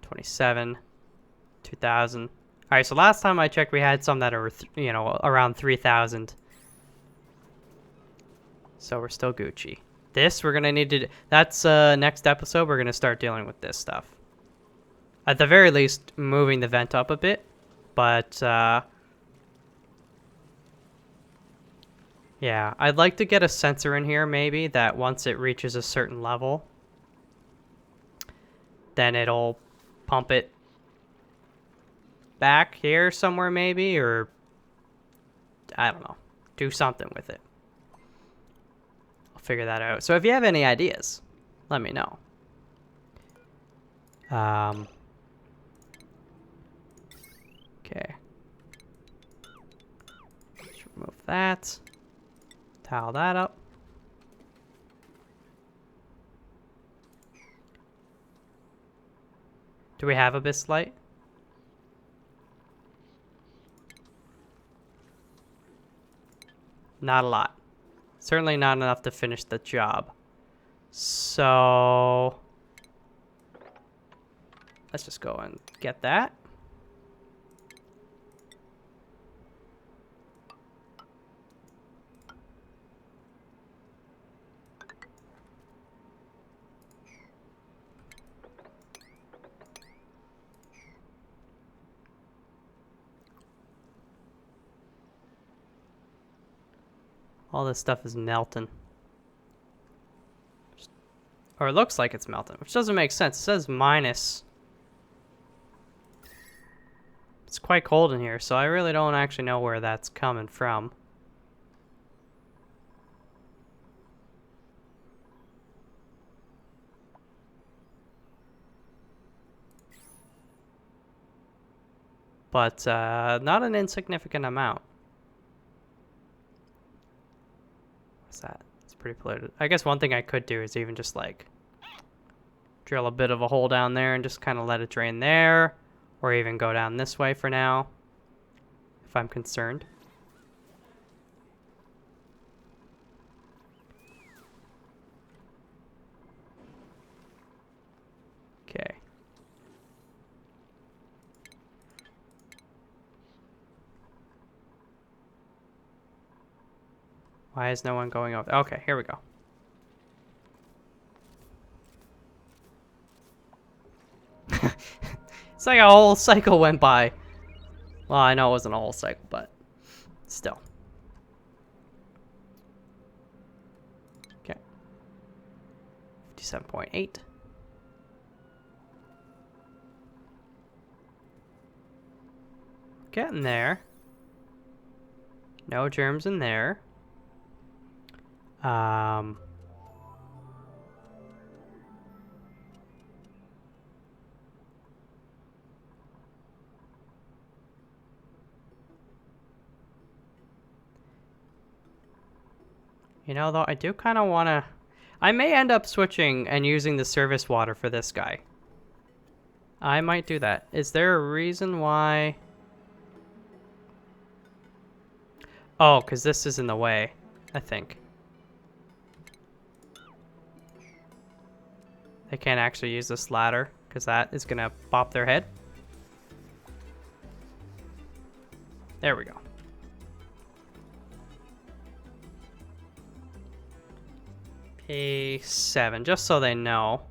27. 2,000. Alright, so last time I checked, we had some that are, you know, around 3,000. So we're still Gucci. This, we're going to need to... That's next episode, we're going to start dealing with this stuff. At the very least, moving the vent up a bit. But, yeah, I'd like to get a sensor in here, maybe, that once it reaches a certain level, then it'll pump it back here somewhere, maybe, or... I don't know. Do something with it. Figure that out. So if you have any ideas, let me know. Okay. Let's remove that. Tile that up. Do we have Abyss Light? Not a lot. Certainly not enough to finish the job. So let's just go and get that. All this stuff is melting. Or it looks like it's melting, which doesn't make sense. It says minus. It's quite cold in here, so I really don't actually know where that's coming from. But not an insignificant amount. That? It's pretty polluted. I guess one thing I could do is even just like drill a bit of a hole down there and just kind of let it drain there. Or even go down this way for now, if I'm concerned. Okay. Why is no one going over? Okay, here we go. It's like a whole cycle went by. Well, I know it wasn't a whole cycle, but still. Okay. 57.8. Getting there. No germs in there. You know, though, I do kind of want to... I may end up switching and using the service water for this guy. I might do that. Is there a reason why... Oh, because this is in the way, I think. They can't actually use this ladder, because that is going to bop their head. There we go. P7, just so they know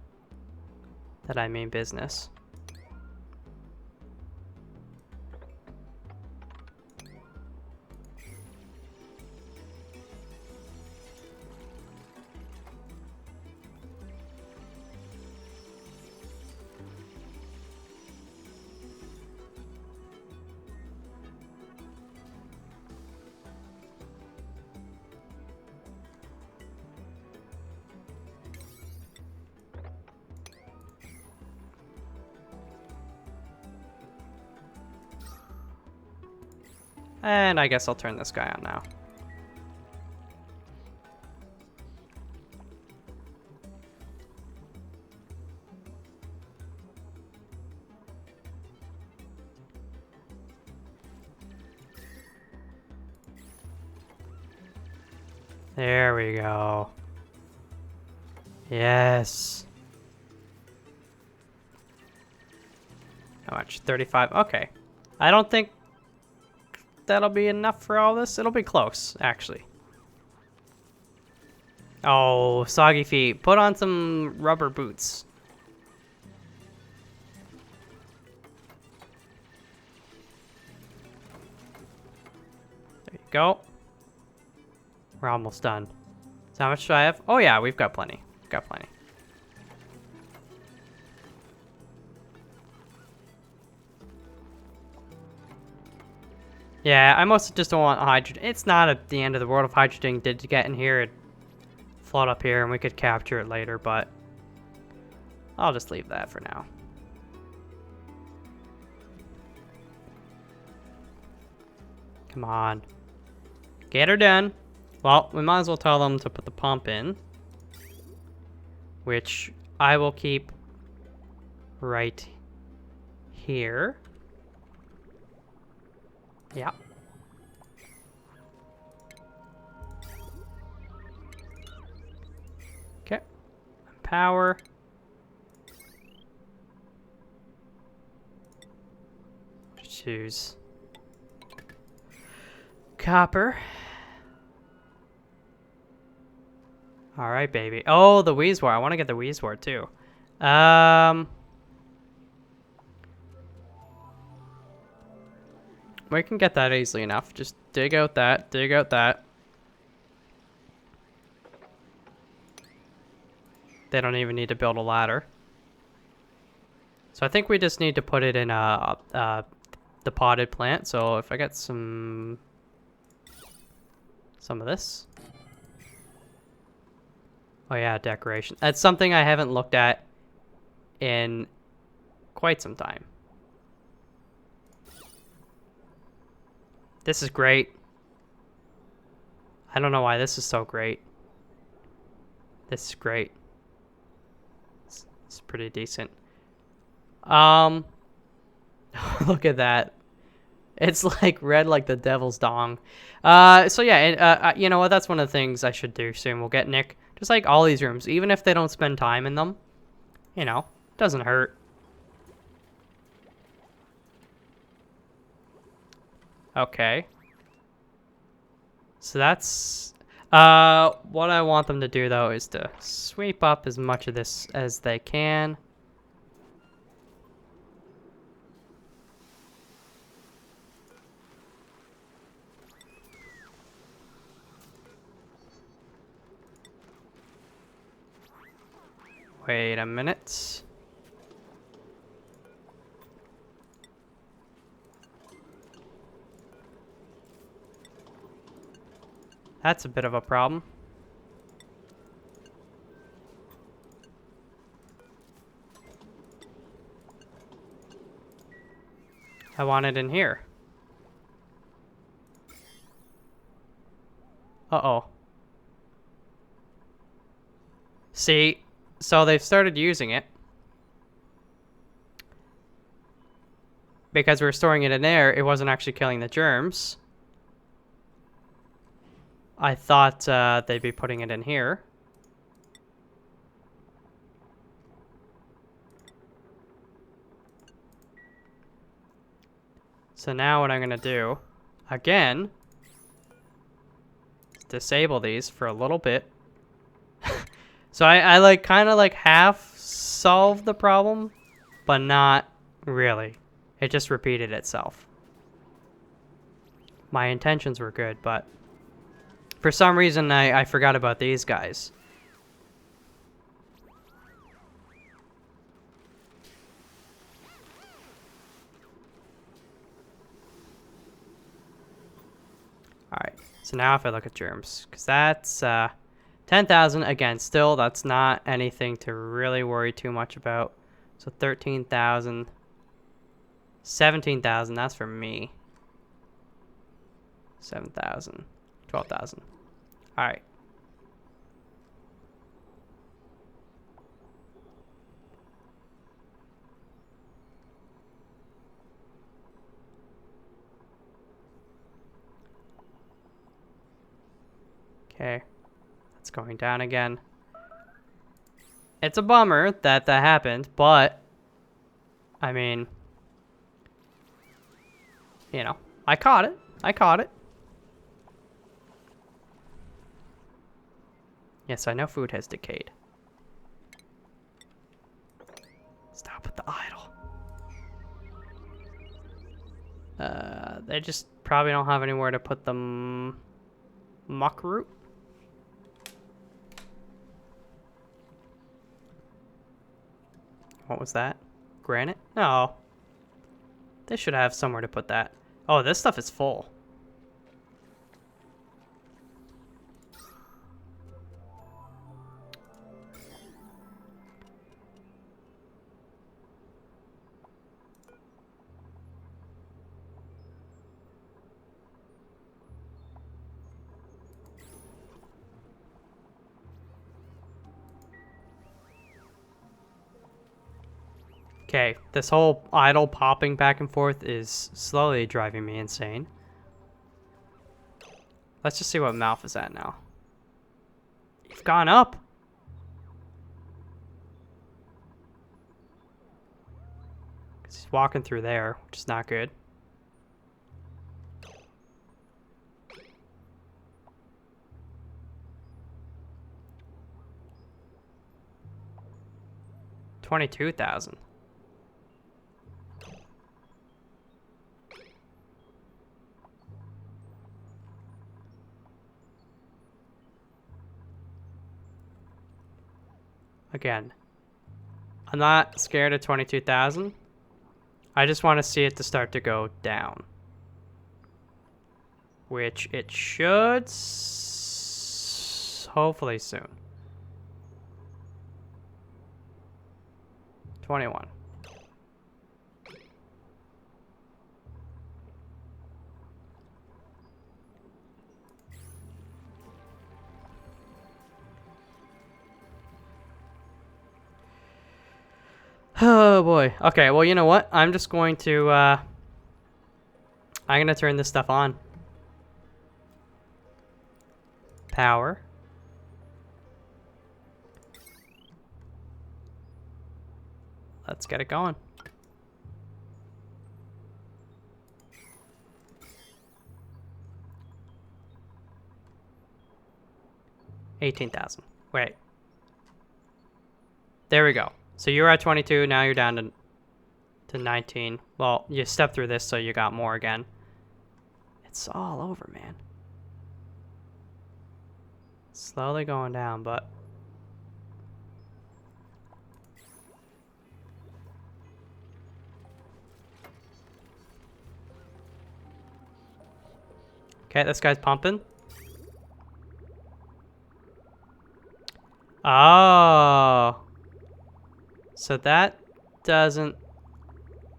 that I mean business. And I guess I'll turn this guy on now. There we go. Yes. How much? 35? Okay. I don't think that'll be enough for all this. It'll be close, actually. Oh, soggy feet. Put on some rubber boots. There you go. We're almost done. So how much do I have? Oh yeah, we've got plenty. We've got plenty. Yeah, I mostly just don't want hydrogen. It's not at the end of the world if hydrogen did get in here. It'd float up here and we could capture it later, but I'll just leave that for now. Come on. Get her done. Well, we might as well tell them to put the pump in, which I will keep right here. Yeah. Okay. Power. Choose copper. All right, baby. Oh, the Weezwort. I want to get the Weezwort too. We can get that easily enough. Just dig out that, dig out that. They don't even need to build a ladder. So I think we just need to put it in the potted plant. So if I get some of this. Oh yeah, decoration. That's something I haven't looked at in quite some time. This is great. I don't know why this is so great. This is great. It's pretty decent. Look at that. It's like red like the devil's dong. So yeah, you know what? That's one of the things I should do soon. We'll get Nick, just like all these rooms, even if they don't spend time in them, you know, doesn't hurt. Okay. So that's, what I want them to do though is to sweep up as much of this as they can. Wait a minute. That's a bit of a problem. I want it in here. Uh-oh. See, so they've started using it. Because we're storing it in there, it wasn't actually killing the germs. I thought they'd be putting it in here. So now what I'm going to do, again, is disable these for a little bit. So I like kind of like half solved the problem, but not really. It just repeated itself. My intentions were good, but for some reason I forgot about these guys. Alright, so now if I look at germs, because that's 10,000, again, still that's not anything to really worry too much about. So 13,000, 17,000, that's for me. 7,000, 12,000. Alright. Okay. It's going down again. It's a bummer that that happened, but I mean, you know, I caught it. I caught it. Yes, I know food has decayed. Stop with the idle. They just probably don't have anywhere to put the muck root. What was that? Granite? No. They should have somewhere to put that. Oh, this stuff is full. Okay, this whole idle popping back and forth is slowly driving me insane. Let's just see what Malf is at now. You've gone up. He's walking through there, which is not good. $22,000. Again, I'm not scared of 22,000. I just want to see it to start to go down. Which it should hopefully soon. 21. Oh boy. Okay, well, you know what? I'm just going to I'm gonna turn this stuff on. Power. Let's get it going. $18,000. Wait. There we go. So you were at 22, now you're down to 19. Well, you stepped through this, so you got more again. It's all over, man. Slowly going down, but... Okay, this guy's pumping. Oh. So that doesn't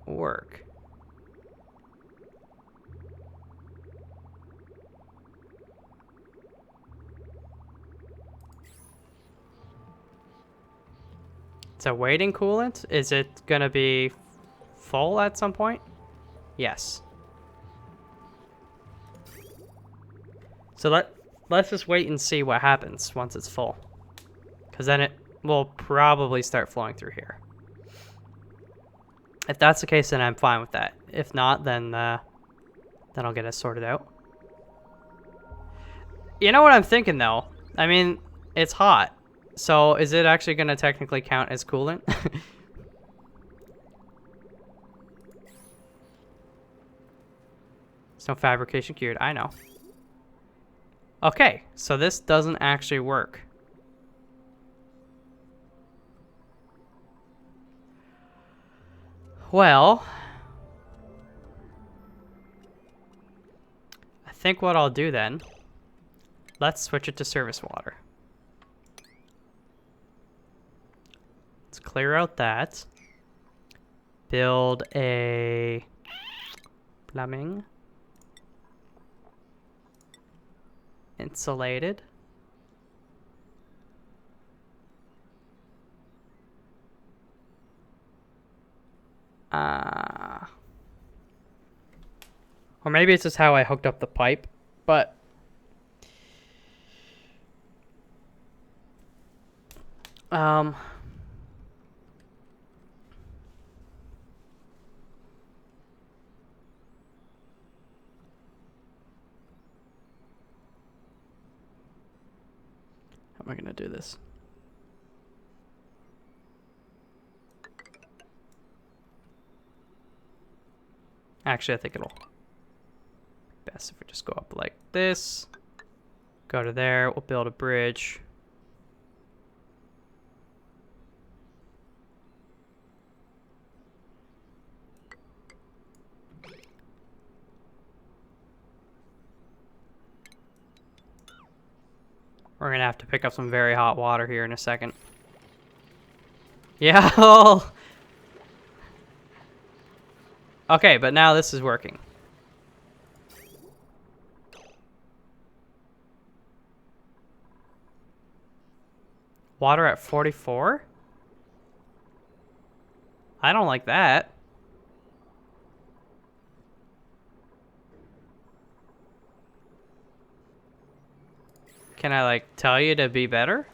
work. It's a waiting coolant? Is it gonna be full at some point? Yes. So let's just wait and see what happens once it's full. Because then it will probably start flowing through here. If that's the case, then I'm fine with that. If not, then I'll get it sorted out. You know what I'm thinking, though? I mean, it's hot. So is it actually going to technically count as coolant? It's no fabrication cured. I know. Okay, so this doesn't actually work. Well, I think what I'll do then, let's switch it to service water. Let's clear out that. Build a plumbing. Insulated. Or maybe it's just how I hooked up the pipe, but how am I gonna do this? Actually, I think it'll be best if we just go up like this. Go to there. We'll build a bridge. We're gonna have to pick up some very hot water here in a second. Yeah. Okay, but now this is working. Water at 44? I don't like that. Can I, like, tell you to be better?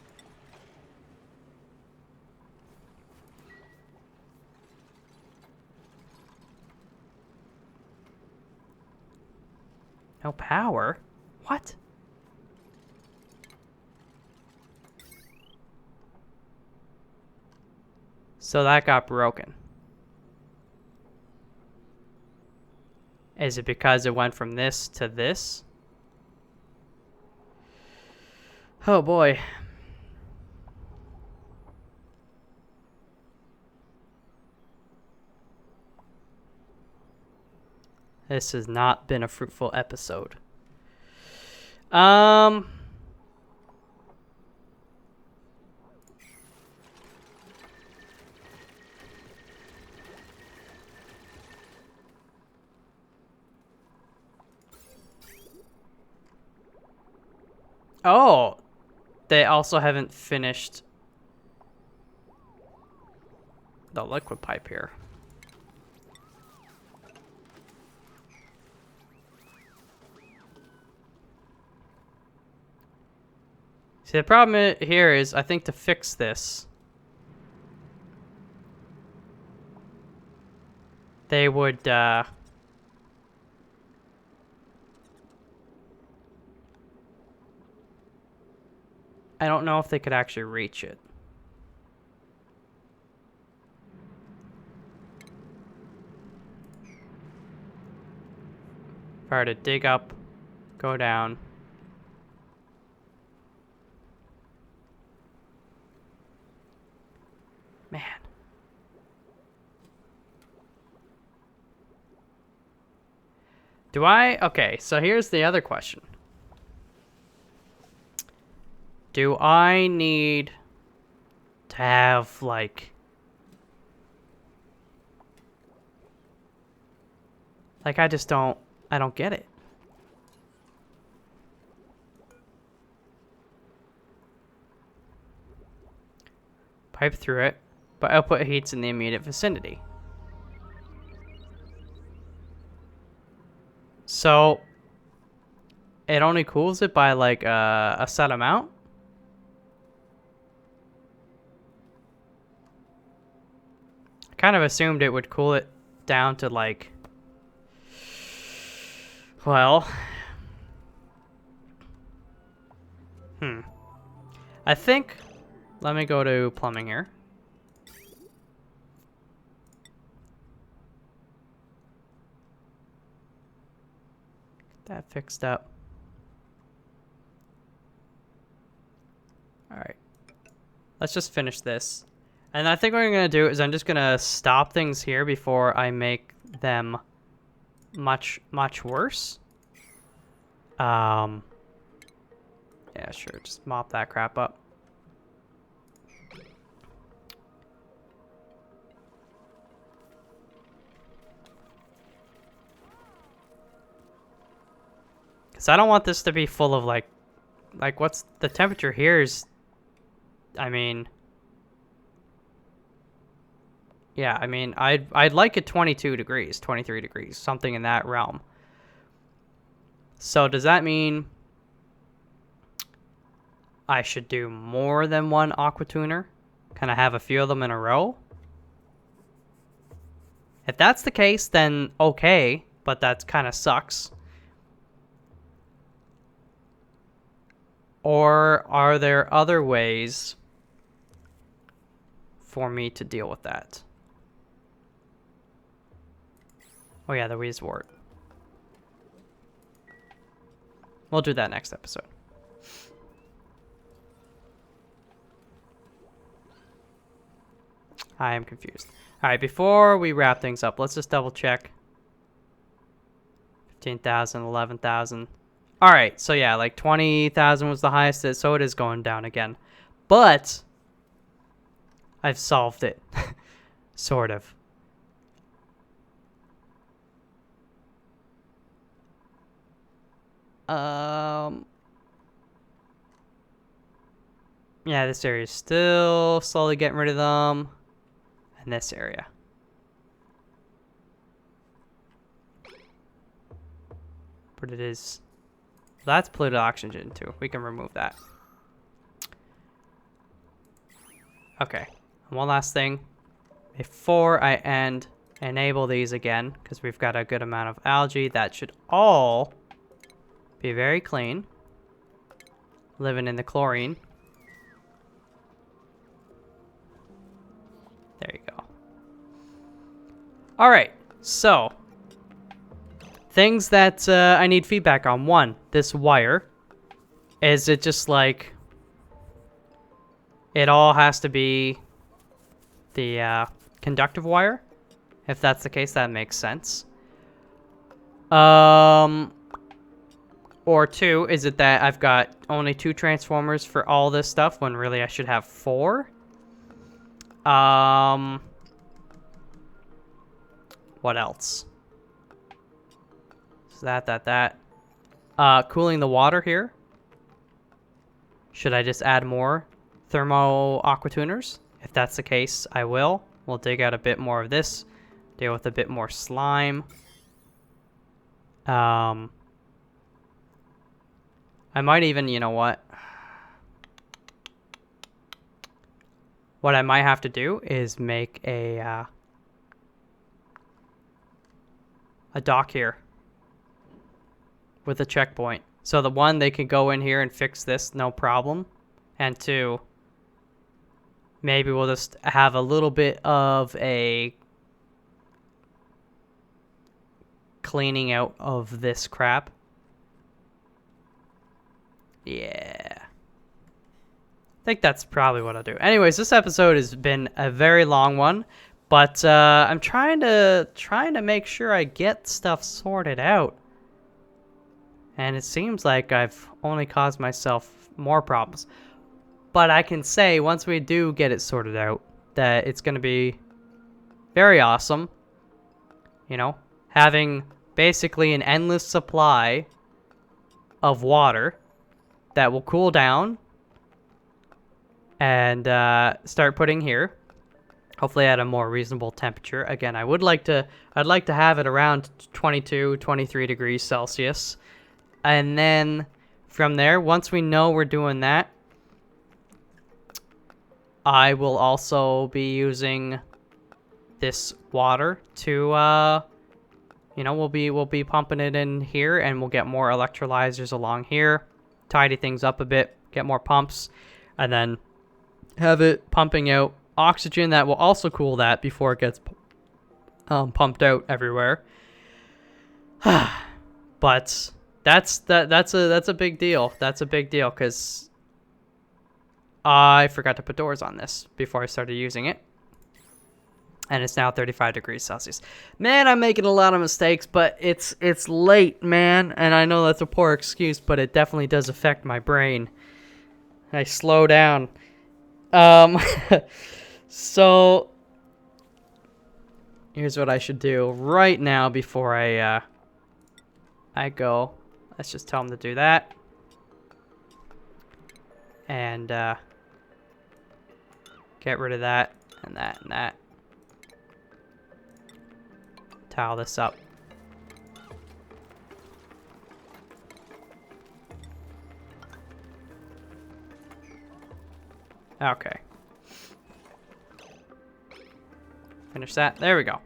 No power? What? So that got broken. Is it because it went from this to this? Oh boy. This has not been a fruitful episode. Oh, they also haven't finished the liquid pipe here. See, the problem here is, I think to fix this, they would, I don't know if they could actually reach it. If I were to dig up, go down. Man. Okay, so here's the other question. Do I need to have, like... Like, I don't get it. Pipe through it, but output heats in the immediate vicinity. So, it only cools it by, like, a set amount? I kind of assumed it would cool it down to, like... Well... I think... Let me go to plumbing here. Get that fixed up. Alright. Let's just finish this. And I think what I'm going to do is I'm just going to stop things here before I make them much, much worse. Yeah, sure. Just mop that crap up. Because I don't want this to be full of, like, what's the temperature here is, I mean, yeah, I mean, I'd like it 22 degrees, 23 degrees, something in that realm. So does that mean I should do more than one aqua tuner? Can I have a few of them in a row? If that's the case, then okay, but that kind of sucks. Or are there other ways for me to deal with that? Oh yeah, the Weezewort. We'll do that next episode. I am confused. Alright, before we wrap things up, let's just double check. 15,000, 11,000. Alright, so yeah, like 20,000 was the highest, so it is going down again. But I've solved it. Sort of. Yeah, this area is still slowly getting rid of them. And this area. But it is... That's polluted oxygen too. We can remove that. Okay. And one last thing. Before I enable these again, because we've got a good amount of algae, that should all be very clean. Living in the chlorine. There you go. Alright, so things that I need feedback on. One, this wire. Is it just like it all has to be the conductive wire? If that's the case, that makes sense. Or two, is it that I've got only 2 transformers for all this stuff when really I should have 4? What else? So that. Cooling the water here. Should I just add more thermo aqua tuners? If that's the case, I will. We'll dig out a bit more of this. Deal with a bit more slime. I might even, you know what? what I might have to do is make a dock here with a checkpoint. So the one, they can go in here and fix this, no problem. And two, maybe we'll just have a little bit of a cleaning out of this crap. Yeah. I think that's probably what I'll do. Anyways, this episode has been a very long one, but I'm trying to make sure I get stuff sorted out. And it seems like I've only caused myself more problems. But I can say, once we do get it sorted out, that it's going to be very awesome. You know, having basically an endless supply of water that will cool down and start putting here. Hopefully at a more reasonable temperature. Again, I'd like to have it around 22, 23 degrees Celsius. And then from there, once we know we're doing that, I will also be using this water to, you know, we'll be pumping it in here, and we'll get more electrolyzers along here, tidy things up a bit, get more pumps, and then have it pumping out oxygen that will also cool that before it gets pumped out everywhere. But that's a big deal. That's a big deal because I forgot to put doors on this before I started using it. And it's now 35 degrees Celsius. Man, I'm making a lot of mistakes, but it's late, man. And I know that's a poor excuse, but it definitely does affect my brain. I slow down. So here's what I should do right now before I go. Let's just tell him to do that. And get rid of that and that and that. Towel this up. Okay. Finish that. There we go.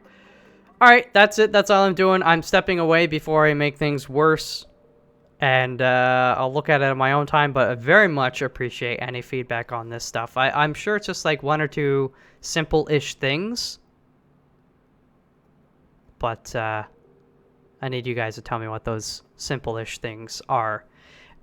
Alright, that's it. That's all I'm doing. I'm stepping away before I make things worse. And I'll look at it at my own time, but I very much appreciate any feedback on this stuff. I'm sure it's just like one or two simple-ish things. But I need you guys to tell me what those simple-ish things are.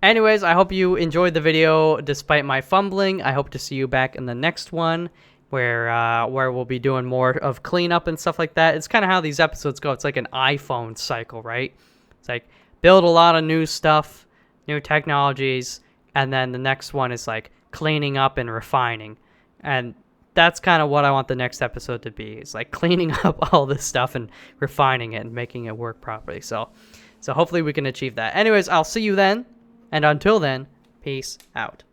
Anyways, I hope you enjoyed the video despite my fumbling. I hope to see you back in the next one where we'll be doing more of cleanup and stuff like that. It's kind of how these episodes go. It's like an iPhone cycle, right? It's like build a lot of new stuff, new technologies, and then the next one is like cleaning up and refining. And that's kind of what I want the next episode to be. It's like cleaning up all this stuff and refining it and making it work properly. So hopefully we can achieve that. Anyways, I'll see you then. And until then, peace out.